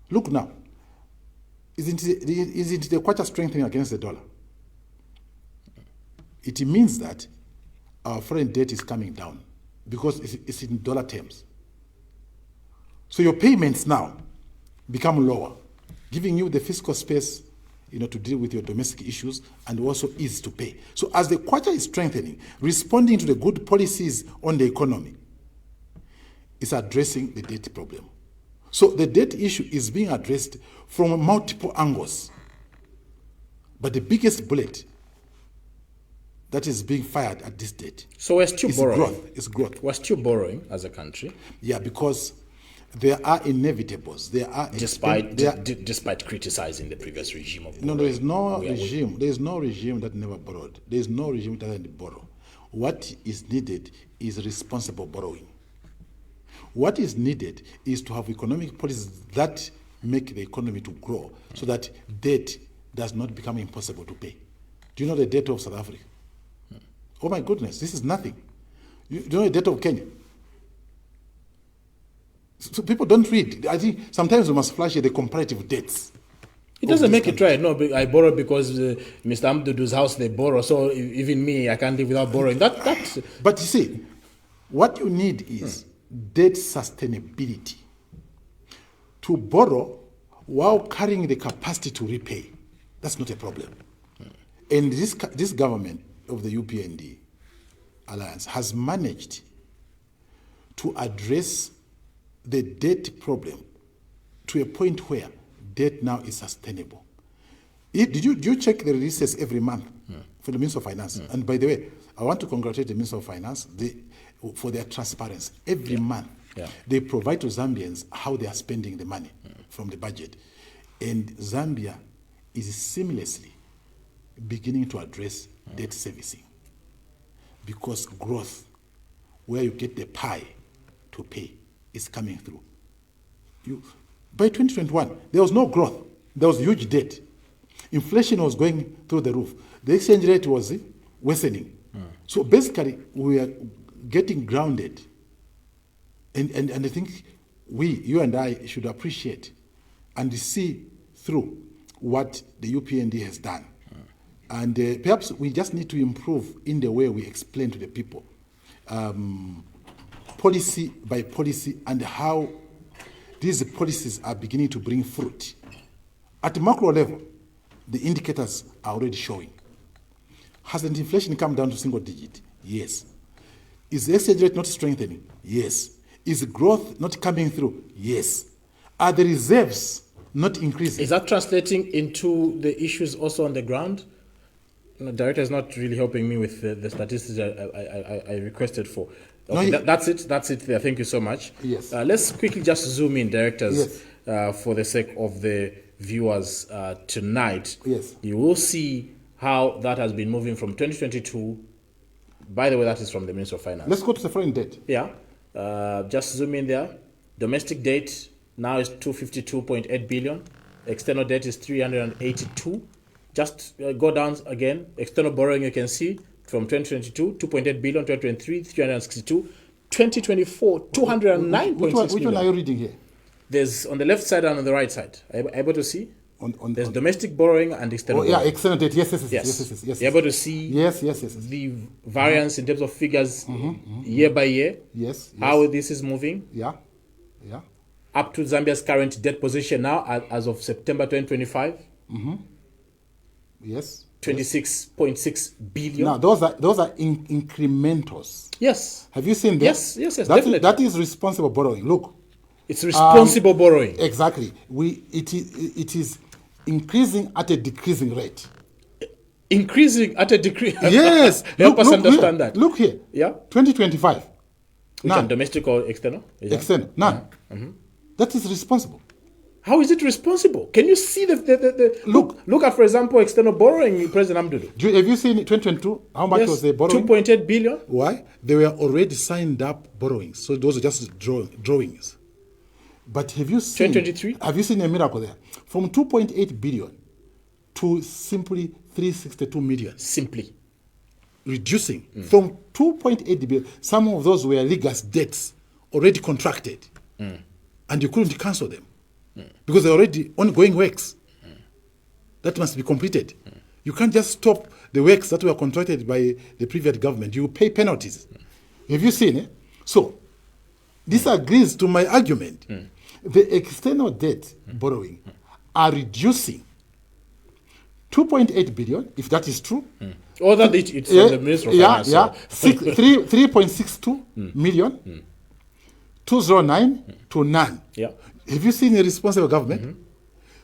Look now, Isn't the kwacha strengthening against the dollar? It means that our foreign debt is coming down because it's in dollar terms. So your payments now become lower, giving you the fiscal space, to deal with your domestic issues and also ease to pay. So as the kwacha is strengthening, responding to the good policies on the economy, is addressing the debt problem. So the debt issue is being addressed from multiple angles. But the biggest bullet that is being fired at this date. So we're still borrowing. It's growth. We're still borrowing as a country. Yeah, because there are inevitables. Despite criticizing the previous regime of borrowing. No, there is no regime. There is no regime that never borrowed. There is no regime that doesn't borrow. What is needed is responsible borrowing. What is needed is to have economic policies that make the economy to grow so that debt does not become impossible to pay. Do you know the debt of South Africa? Oh my goodness, this is nothing. Do you know the debt of Kenya? So people don't read. I think sometimes we must flash the comparative debts. It doesn't make it right. No, I borrow because Mr. Amdudu's house they borrow. So even me, I can't live without borrowing. That's. But you see, what you need is debt sustainability. To borrow while carrying the capacity to repay, that's not a problem. And this government of the UPND alliance has managed to address the debt problem to a point where debt now is sustainable. Do you check the releases every month for the Minister of Finance? And by the way, I want to congratulate the Minister of Finance for their transparency. Every month, they provide to Zambians how they are spending the money from the budget. And Zambia is seamlessly beginning to address debt servicing because growth, where you get the pie to pay, is coming through. By 2021, there was no growth. There was huge debt. Inflation was going through the roof. The exchange rate was worsening. So basically, we are getting grounded. And I think you and I should appreciate and see through what the UPND has done. And perhaps we just need to improve in the way we explain to the people, policy by policy, and how these policies are beginning to bring fruit. At the macro level, the indicators are already showing. Hasn't inflation come down to single digit? Yes. Is the exchange rate not strengthening? Yes. Is growth not coming through? Yes. Are the reserves not increasing? Is that translating into the issues also on the ground? Director is not really helping me with the statistics I requested for. Okay, that's it there. Thank you so much. Yes. Let's quickly just zoom in, directors, for the sake of the viewers tonight. Yes. You will see how that has been moving from 2022. By the way, that is from the Minister of Finance. Let's go to the foreign debt. Yeah. Just zoom in there. Domestic debt now is 252.8 billion. External debt is 382. Just go down again. External borrowing, you can see from 2022, 2.8 billion, 2023, 362, 2024, 209.6 billion. Which one are you reading here? There's on the left side and on the right side. Are you able to see? There's domestic borrowing and external borrowing. Yeah, external debt. Yes. You're able to see the variance in terms of figures year by year. Yes. How this is moving. Yeah. Up to Zambia's current debt position now as of September 2025. Yes. 26.6 billion. Now, those are incrementals. Yes. Have you seen that? Yes, definitely. That is responsible borrowing. Look. It's responsible borrowing. Exactly. It is increasing at a decreasing rate. Increasing at a decrease. Yes. Help us understand that. Look here. Yeah. 2025. Which one, domestic or external? External. None. That is responsible. How is it responsible? Can you see the look at, for example, external borrowing, President Amdudu? Have you seen 2022? How much was the borrowing? 2.8 billion. Why? They were already signed up borrowings. So those are just drawings. But have you seen 2023? Have you seen a miracle there? From 2.8 billion to simply 362 million. Simply. Reducing. From 2.8 billion, some of those were legal debts already contracted. And you couldn't cancel them. Because they're already ongoing works. that must be completed. You can't just stop the works that were contracted by the previous government. You pay penalties. Have you seen it? So, this agrees to my argument. The external debt borrowing are reducing 2.8 billion, if that is true. Or that it's from the Minister of Finance. 3.62 million, 209 to none. Yeah. Have you seen a responsible government?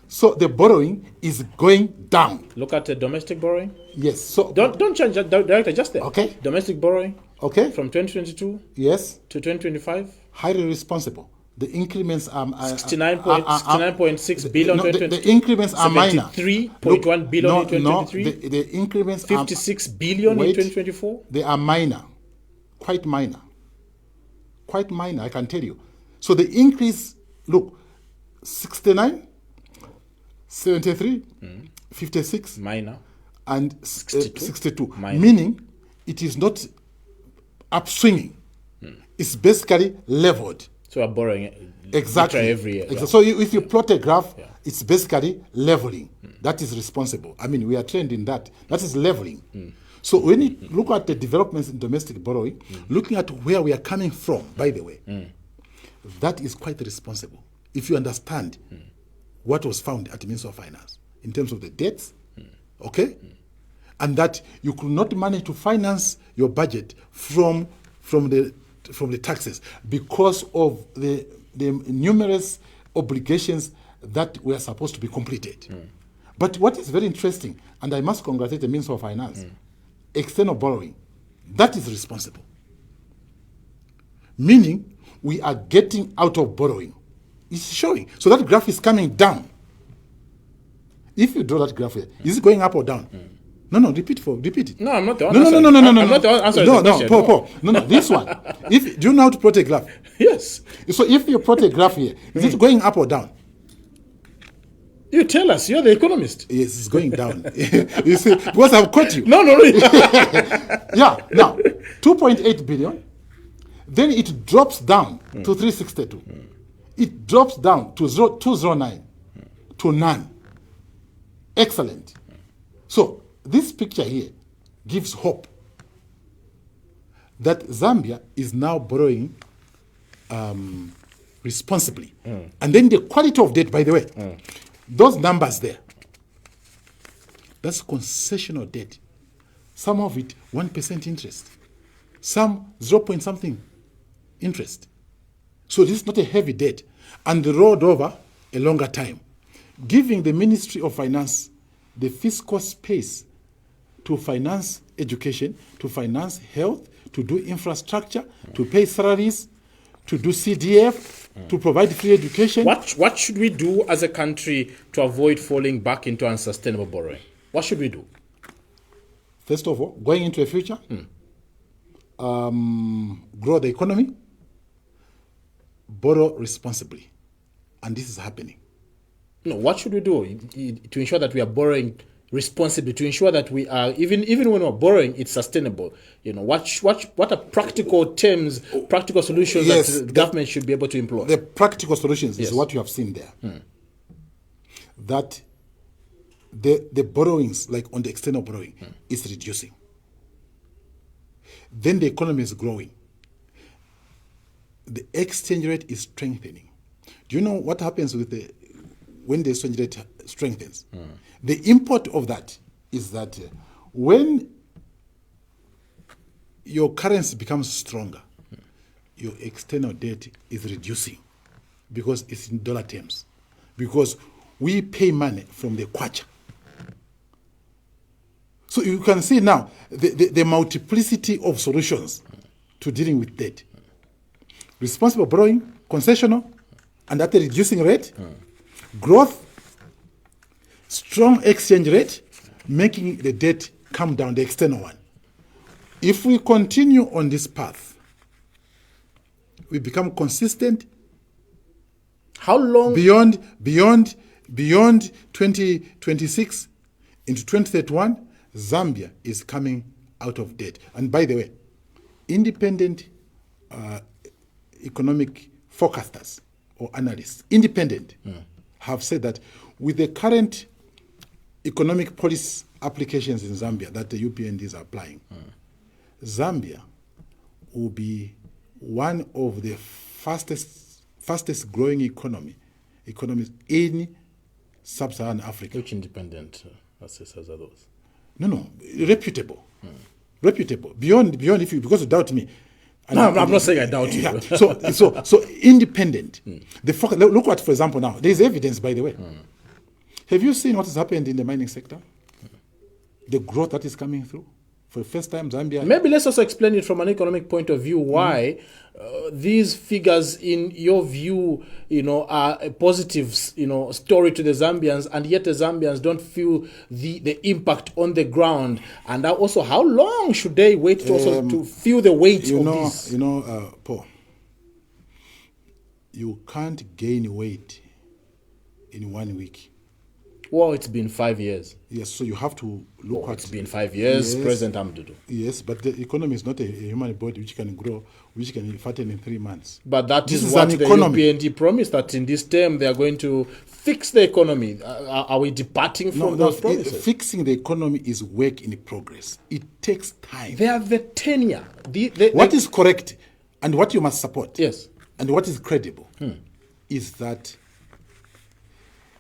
So the borrowing is going down. Look at the domestic borrowing. Yes. So don't change that, Director, just there. Okay. Domestic borrowing. Okay. From 2022 yes, to 2025. highly responsible. The increments are 69.6 billion. No, the increments are minor. 73.1 billion in 2023. The increments 56 billion in 2024. They are minor, quite minor, I can tell you. So the increase, look, 69, 73, 56, minor, and 62. Minor. Meaning it is not upswinging. It's basically leveled. So we're borrowing Exactly. every year. Exactly. So if you plot a graph, it's basically leveling. That is responsible. I mean, we are trained in that. That is leveling. So when you look at the developments in domestic borrowing, looking at where we are coming from, by the way, that is quite responsible. If you understand what was found at the Ministry of Finance in terms of the debts, okay, and that you could not manage to finance your budget from the taxes because of the numerous obligations that were supposed to be completed. But what is very interesting, and I must congratulate the Minister of Finance, external borrowing, that is responsible. Meaning, we are getting out of borrowing. It's showing. So that graph is coming down. If you draw that graph here, is it going up or down? No, repeat it. No, I'm not the one No. I'm not the one answering the question. Paul. No, this one. Do you know how to plot a graph? Yes. So if you plot a graph here, is it going up or down? You tell us. You're the economist. Yes, it's going down. You see, because I've caught you. No, really. Yeah, now, 2.8 billion, then it drops down to 362. It drops down to 209, to none. Excellent. So, this picture here gives hope that Zambia is now borrowing responsibly. And then the quality of debt, by the way, those numbers there, that's concessional debt. Some of it 1% interest, some 0 point something interest. So this is not a heavy debt, and rolled over a longer time, giving the Ministry of Finance the fiscal space to finance education, to finance health, to do infrastructure, to pay salaries, to do CDF, to provide free education. What should we do as a country to avoid falling back into unsustainable borrowing? What should we do? First of all, going into the future, grow the economy, borrow responsibly. And this is happening. No, what should we do to ensure that we are borrowing responsibly, to ensure that we are, even when we're borrowing, it's sustainable? You know, what are practical terms, practical solutions that the government should be able to employ? The practical solutions is what you have seen there. That the borrowings, like on the external borrowing, is reducing. Then the economy is growing. The exchange rate is strengthening. Do you know what happens when the exchange rate strengthens? The import of that is that when your currency becomes stronger, your external debt is reducing because it's in dollar terms. Because we pay money from the kwacha. So you can see now the multiplicity of solutions to dealing with debt. Responsible borrowing, concessional, and at a reducing rate, growth, strong exchange rate, making the debt come down, the external one. If we continue on this path, we become consistent. How long? Beyond 2026 into 2031, Zambia is coming out of debt. And by the way, independent economic forecasters or analysts, independent, have said that with the current economic policy applications in Zambia that the UPND is applying, Zambia will be one of the fastest growing economies in sub-Saharan Africa. Which independent assessors are those? No, reputable. Reputable. Beyond if you, because you doubt me. No, I'm not saying I doubt you. Yeah. So independent. Look at, for example, now, there's evidence, by the way. Have you seen what has happened in the mining sector? The growth that is coming through. For the first time, Zambia... Maybe let's also explain it from an economic point of view, why these figures, in your view, are a positive, story to the Zambians, and yet the Zambians don't feel the impact on the ground. And also, how long should they wait to also to feel the weight of this? Paul, you can't gain weight in 1 week. Well, it's been 5 years. Yes, so you have to look at... It's been 5 years, yes, President Amdudu. Yes, but the economy is not a human body which can grow, which can fatten in 3 months. But that is what the UPND promised, that in this term they are going to fix the economy. Are we departing from those promises? Fixing the economy is work in progress. It takes time. They have the tenure. What is correct and what you must support, yes, and what is credible, is that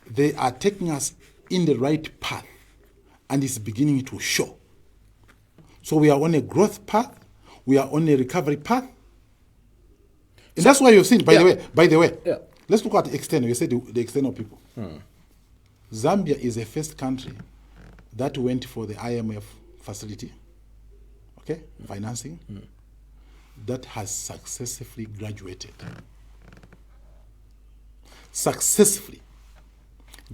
they are taking us in the right path, and it's beginning to show. So we are on a growth path, we are on a recovery path, and that's why you've seen. By the way, let's look at the external. You said the external people. Zambia is the first country that went for the IMF facility, financing, that has successfully graduated. Successfully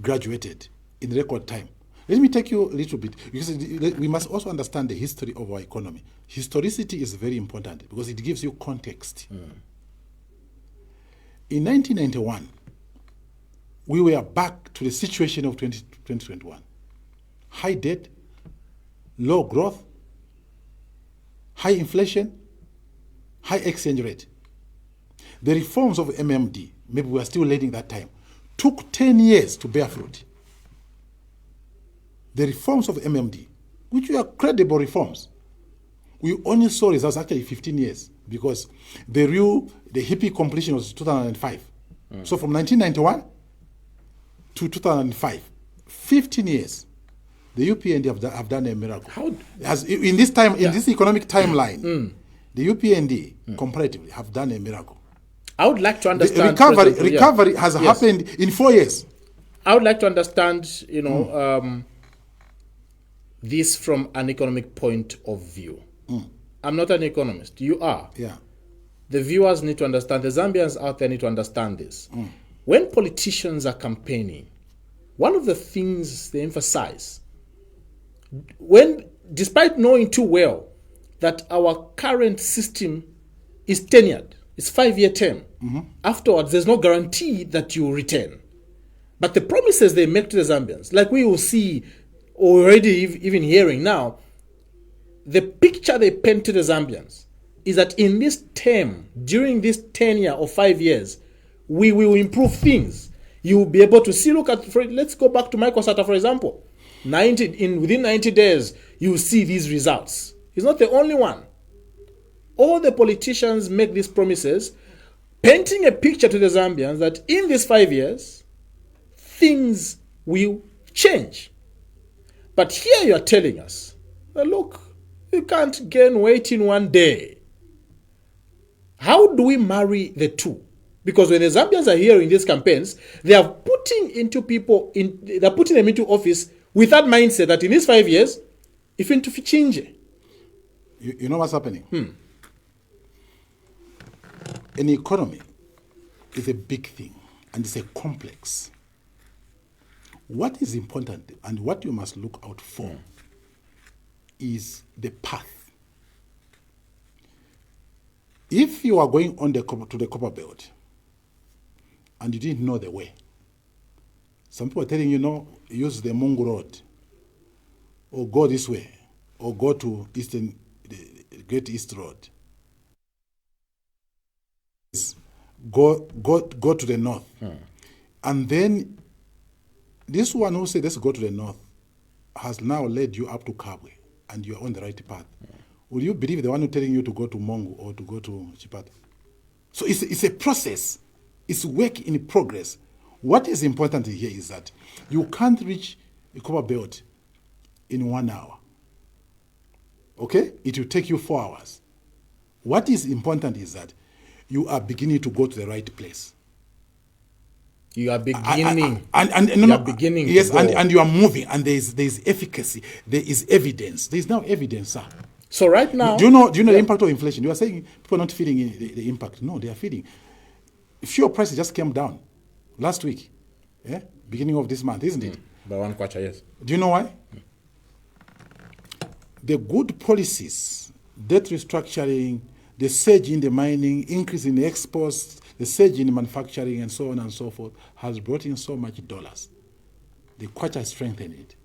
graduated in record time. Let me take you a little bit, because we must also understand the history of our economy. Historicity is very important because it gives you context. In 1991, we were back to the situation of 2021. High debt, low growth, high inflation, high exchange rate. The reforms of MMD, maybe we are still learning that time, took 10 years to bear fruit. The reforms of MMD, which were credible reforms, we only saw results actually 15 years, because the hippie completion was 2005. So from 1991 to 2005, 15 years, the UPND have done a miracle. In this economic timeline, the UPND comparatively have done a miracle. I would like to understand... The recovery has happened in 4 years. I would like to understand, this from an economic point of view. I'm not an economist. You are. Yeah. The viewers need to understand, the Zambians out there need to understand this. When politicians are campaigning, one of the things they emphasize, despite knowing too well that our current system is tenured, it's 5-year term. Afterwards, there's no guarantee that you will return. But the promises they make to the Zambians, like we will see already, even hearing now, the picture they paint to the Zambians is that in this term, during this tenure of 5 years, we will improve things. You will be able to see, let's go back to Microsata, for example. Within 90 days, you will see these results. He's not the only one. All the politicians make these promises, painting a picture to the Zambians that in these 5 years, things will change. But here you are telling us, look, you can't gain weight in 1 day. How do we marry the two? Because when the Zambians are hearing these campaigns, they are putting them into office with that mindset that in these 5 years, if into change. You know what's happening? An economy is a big thing, and it's a complex. What is important and what you must look out for is the path. If you are going to the copper belt and you didn't know the way, some people are telling you, use the Mungu Road, or go this way, or go to the Great East Road. Go to the north. And then this one who said, let's go to the north, has now led you up to Kabwe and you're on the right path, will you believe the one who's telling you to go to Mongu or to go to Chipata? So it's a process. It's work in progress. What is important here is that you can't reach a copper belt in 1 hour. Okay? It will take you 4 hours. What is important is that you are beginning to go to the right place. You are beginning. You are beginning. Yes, to go. and you are moving, and there is efficacy. There is evidence. There is now evidence, sir. So right now, do you know the impact of inflation? You are saying people are not feeling the impact. No, they are feeling. Fuel prices just came down last week, beginning of this month, isn't it? By 1 quarter, yes. Do you know why? The good policies, debt restructuring, the surge in the mining, increase in the exports, the surge in manufacturing, and so on and so forth, has brought in so much dollars. The kwacha strengthened it.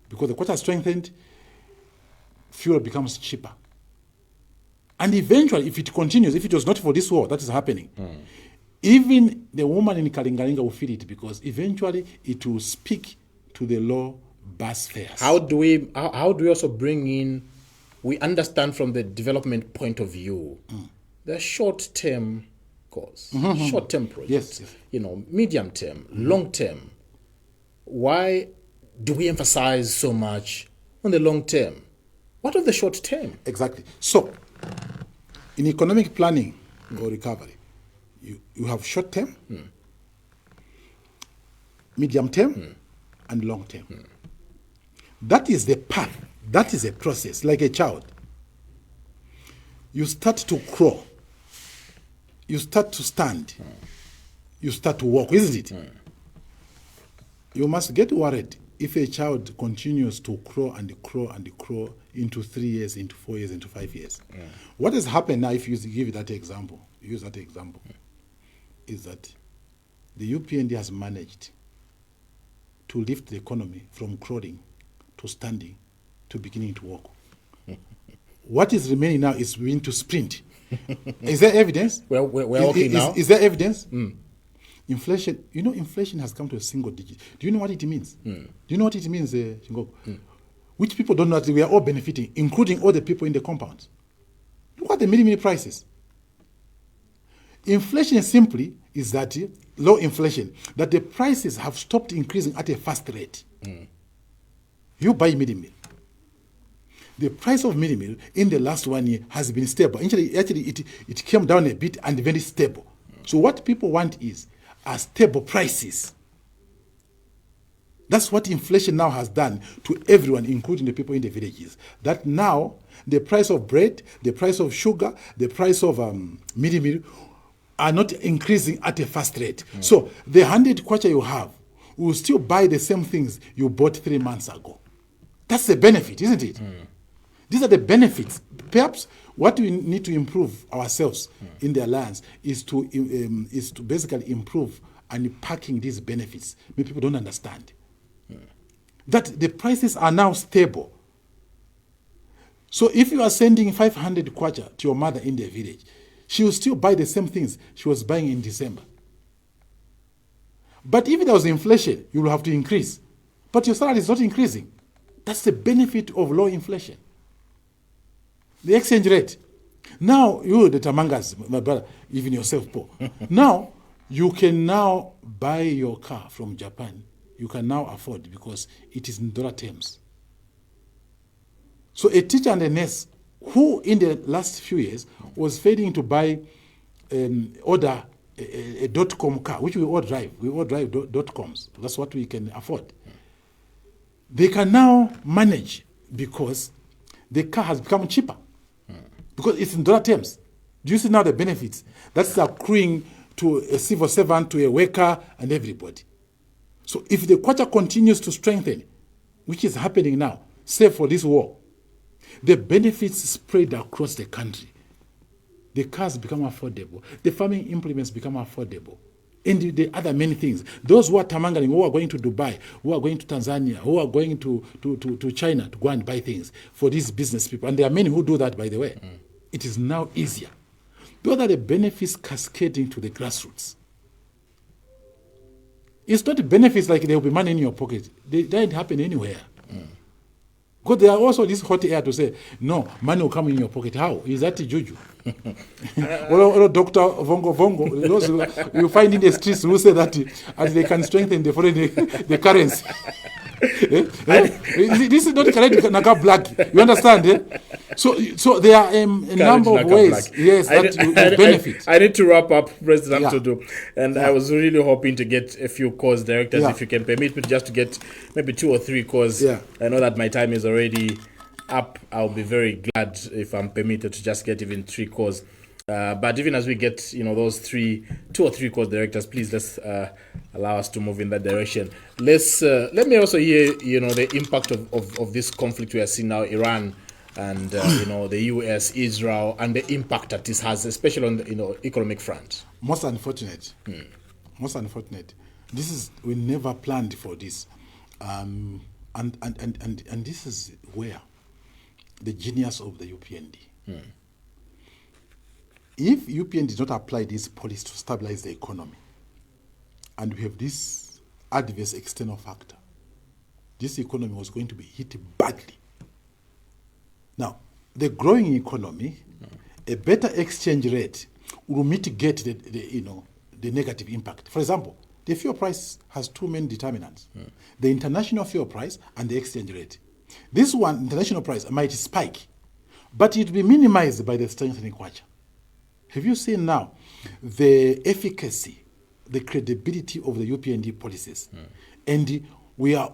Because the kwacha strengthened, fuel becomes cheaper. And eventually, if it continues, if it was not for this war that is happening, even the woman in Kalingalinga will feel it, because eventually it will speak to the low bus fares. How do we also bring in, we understand from the development point of view, the short-term goals, short-term projects, Yes. Medium-term, long-term. Why do we emphasize so much on the long-term? What of the short-term? Exactly. So, in economic planning or recovery, you have short-term, medium-term, and long-term. That is the path. That is a process, like a child. You start to crawl. You start to stand. You start to walk, isn't it? You must get worried if a child continues to crawl and crawl and crawl into 3 years, into 4 years, into 5 years. What has happened now, if you give that example, is that the UPND has managed to lift the economy from crawling to standing to beginning to walk. What is remaining now is we need to sprint. Is there evidence? We're walking now. Is there evidence? Inflation, inflation has come to a single digit. Do you know what it means? Do you know what it means, Shingoku? Which people don't know that we are all benefiting, including all the people in the compounds. Look at the mini prices. Inflation simply is that low inflation, that the prices have stopped increasing at a fast rate. You buy mini-meal. The price of mini-meal in the last 1 year has been stable. Actually, it came down a bit and very stable. So what people want is stable prices. That's what inflation now has done to everyone, including the people in the villages. That now the price of bread, the price of sugar, the price of mini-meal are not increasing at a fast rate. So the 100 kwacha you have will still buy the same things you bought 3 months ago. That's the benefit, isn't it? These are the benefits. Perhaps what we need to improve ourselves in the alliance is to basically improve unpacking these benefits. Maybe people don't understand that the prices are now stable. So if you are sending 500 kwacha to your mother in the village, she will still buy the same things she was buying in December. But if there was inflation, you will have to increase. But your salary is not increasing. That's the benefit of low inflation. The exchange rate. Now, you, the Tamangas, my brother, even yourself, Paul. Now, you can now buy your car from Japan. You can now afford because it is in dollar terms. So a teacher and a nurse who in the last few years was failing to buy order a .com car, which we all drive. We all drive .coms. That's what we can afford. They can now manage because the car has become cheaper. Because it's in dollar terms. Do you see now the benefits? That's accruing to a civil servant, to a worker, and everybody. So if the kwacha continues to strengthen, which is happening now, save for this war, the benefits spread across the country. The cars become affordable. The farming implements become affordable. And the other many things. Those who are tamangaling, who are going to Dubai, who are going to Tanzania, who are going to China to go and buy things for these business people. And there are many who do that, by the way. It is now easier. Those are the benefits cascading to the grassroots. It's not benefits like there will be money in your pocket. They don't happen anywhere. Because there are also this hot air to say, no, money will come in your pocket. How? Is that juju? Or Dr. Vongo, those you find in the streets who say that as they can strengthen the foreign the currency. This is not correct, Naga black. You understand? So there are a number of ways, yes, that you benefit. I need to wrap up, President Amtodo, and I was really hoping to get a few cause directors, if you can permit me just to get maybe 2 or 3 cause. I know that my time is already up. I'll be very glad if I'm permitted to just get even 3 cause. But even as we get, those 2 or 3 cause directors, please let's allow us to move in that direction. Let me also hear, the impact of this conflict we are seeing now, Iran and the US, Israel, and the impact that this has, especially on the economic front. Most unfortunate. Most unfortunate. We never planned for this, and this is where the genius of the UPND. If UPND did not apply this policy to stabilize the economy, and we have this adverse external factor, this economy was going to be hit badly. Now, the growing economy, a better exchange rate will mitigate the negative impact. For example, the fuel price has 2 main determinants: the international fuel price and the exchange rate. This one, international price, might spike, but it will be minimized by the strengthening kwacha. Have you seen now the efficacy, the credibility of the UPND policies? And we are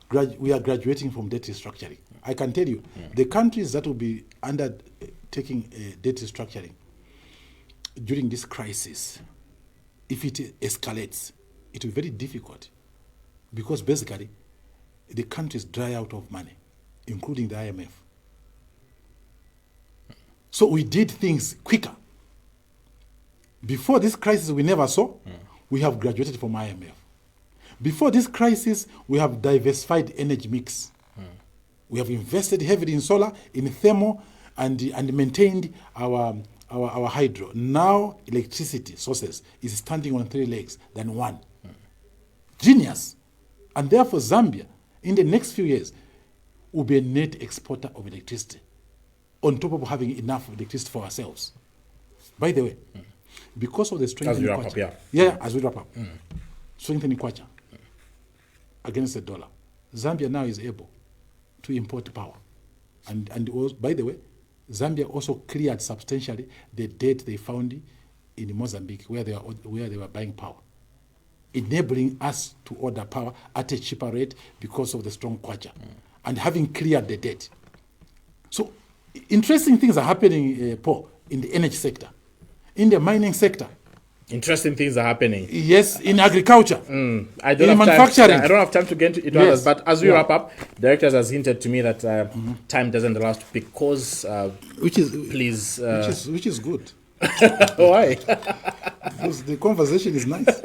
graduating from debt restructuring. I can tell you, the countries that will be undertaking debt restructuring during this crisis, if it escalates, it will be very difficult, because basically the countries dry out of money, including the IMF. So we did things quicker. Before this crisis, we never saw. We have graduated from IMF. Before this crisis, we have diversified energy mix. We have invested heavily in solar, in thermal, and maintained our hydro. Now, electricity sources is standing on 3 legs than 1. Genius. And therefore, Zambia, in the next few years, will be a net exporter of electricity, on top of having enough electricity for ourselves. By the way, because of the strengthening kwacha, as we wrap up, strengthening kwacha against the dollar, Zambia now is able to import power. And also, by the way, Zambia also cleared substantially the debt they found in Mozambique, where they were buying power, enabling us to order power at a cheaper rate because of the strong kwacha, and having cleared the debt. So interesting things are happening, Paul, in the energy sector, in the mining sector. Interesting things are happening. Yes, in agriculture, I don't have time to get into others, but as we wrap up, directors has hinted to me that time doesn't allow us to pick cause. Which is good. Why? Because the conversation is nice.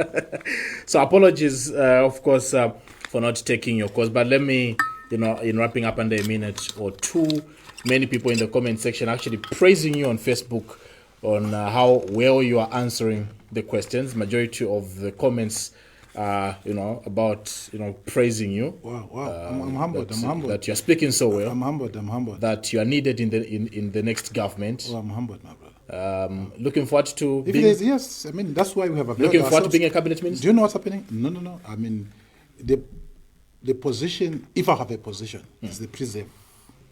So apologies, of course, for not taking your cause, but let me, in wrapping up under a minute or 2, many people in the comment section actually praising you on Facebook on how well you are answering the questions. Majority of the comments, about praising you. Wow! I'm humbled. That you are speaking so well. I'm humbled. That you are needed in the next government. I'm humbled, my brother. Looking forward to yes. I mean, that's why we have looking forward to being a cabinet minister. Do you know what's happening? No. I mean, the position, if I have a position, is the preserve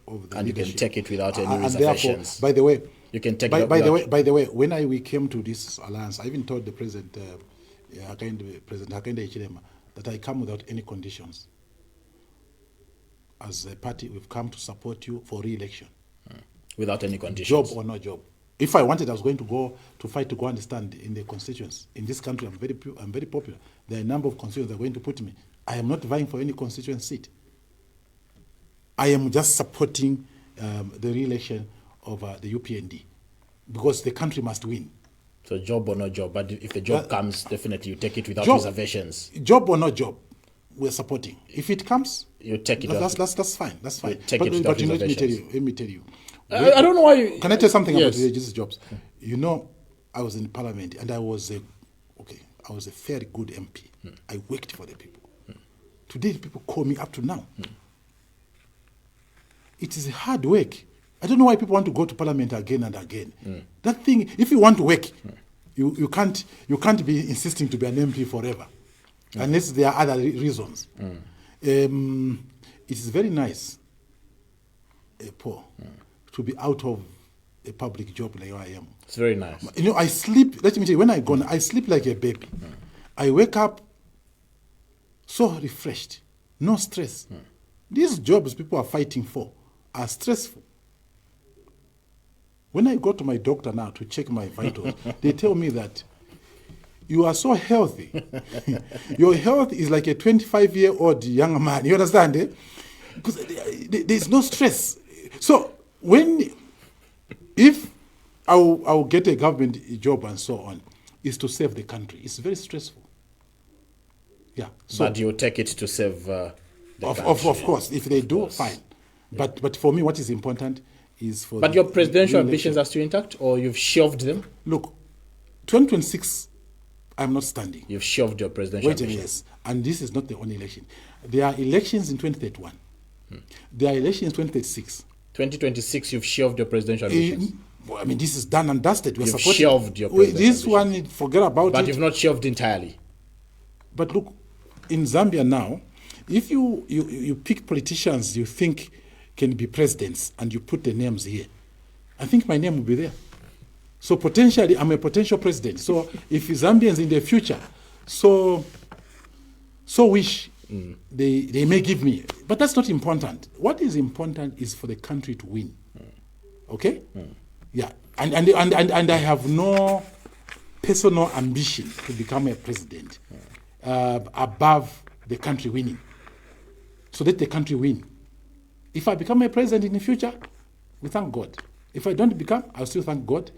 of the and leadership. You can take it without any reservations. Therefore, by the way, you can take by the way, when we came to this alliance, I even told the President Hakainde Hichilema, that I come without any conditions. As a party, we've come to support you for re-election. Without any conditions. Job or no job. If I wanted, I was going to go and stand in the constituents. In this country, I'm very popular. There are a number of constituents that are going to put me. I am not vying for any constituent seat. I am just supporting the re-election of the UPND, because the country must win. So job or no job, but if the job comes, definitely you take it without reservations. Job or no job, we're supporting. If it comes, you take it. That's fine. That's fine. Take it without reservations. Let me tell you. I don't know why you... Can I tell you something about religious jobs? I was in Parliament, and I was a very good MP. I worked for the people. Today, people call me up to now. it is hard work. I don't know why people want to go to parliament again and again. That thing, if you want to work, you can't be insisting to be an MP forever, unless there are other reasons. It is very nice, Paul, to be out of a public job like I am. It's very nice. You know, I sleep. Let me tell you, when I go, I sleep like a baby. I wake up so refreshed, no stress. These jobs people are fighting for are stressful. When I go to my doctor now to check my vitals, they tell me that you are so healthy. Your health is like a 25-year-old young man. You understand? Eh? Because there's no stress. So if I'll get a government job and so on, is to save the country. It's very stressful. Yeah. So, but you take it to save the country. Of course. If they do, fine. But for me, what is important is for. But your presidential ambitions are still intact, or you've shelved them? Look, 2026, I'm not standing. You've shelved your presidential ambitions. Yes, and this is not the only election. There are elections in 2031. There are elections in 2036. 2026, you've shelved your presidential ambitions. I mean, this is done and dusted. You've shelved your presidential This one, forget about it. But you've not shelved entirely. But look, in Zambia now, if you pick politicians you think can be presidents and you put the names here, I think my name will be there. So potentially, I'm a potential president. So if Zambians in the future so wish, they may give me. But that's not important. What is important is for the country to win. Okay? Yeah. And I have no personal ambition to become a president above the country winning. So let the country win. If I become a president in the future, we thank God. If I don't become, I'll still thank God.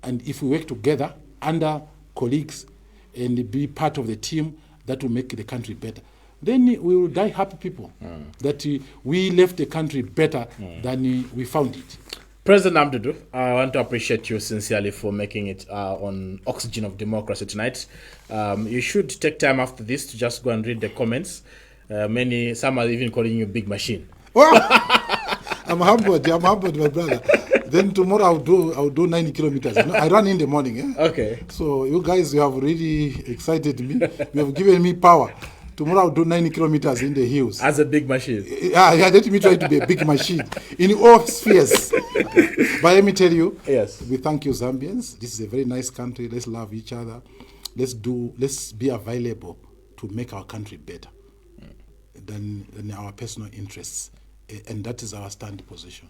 And if we work together under colleagues and be part of the team that will make the country better, then we will die happy people that we left the country better than we found it. President Amdudu, I want to appreciate you sincerely for making it on Oxygen of Democracy tonight. You should take time after this to just go and read the comments. Some are even calling you Big Machine. I'm humbled, my brother. Then tomorrow I'll do 90 kilometers. You know, I run in the morning. Eh? Okay. So you guys, you have really excited me. You have given me power. Tomorrow I'll do 90 kilometers in the hills. As a big machine. Yeah, let me try to be a big machine in all spheres. But let me tell you, yes, we thank you, Zambians. This is a very nice country. Let's love each other. Let's be available to make our country better than our personal interests. And that is our stand position.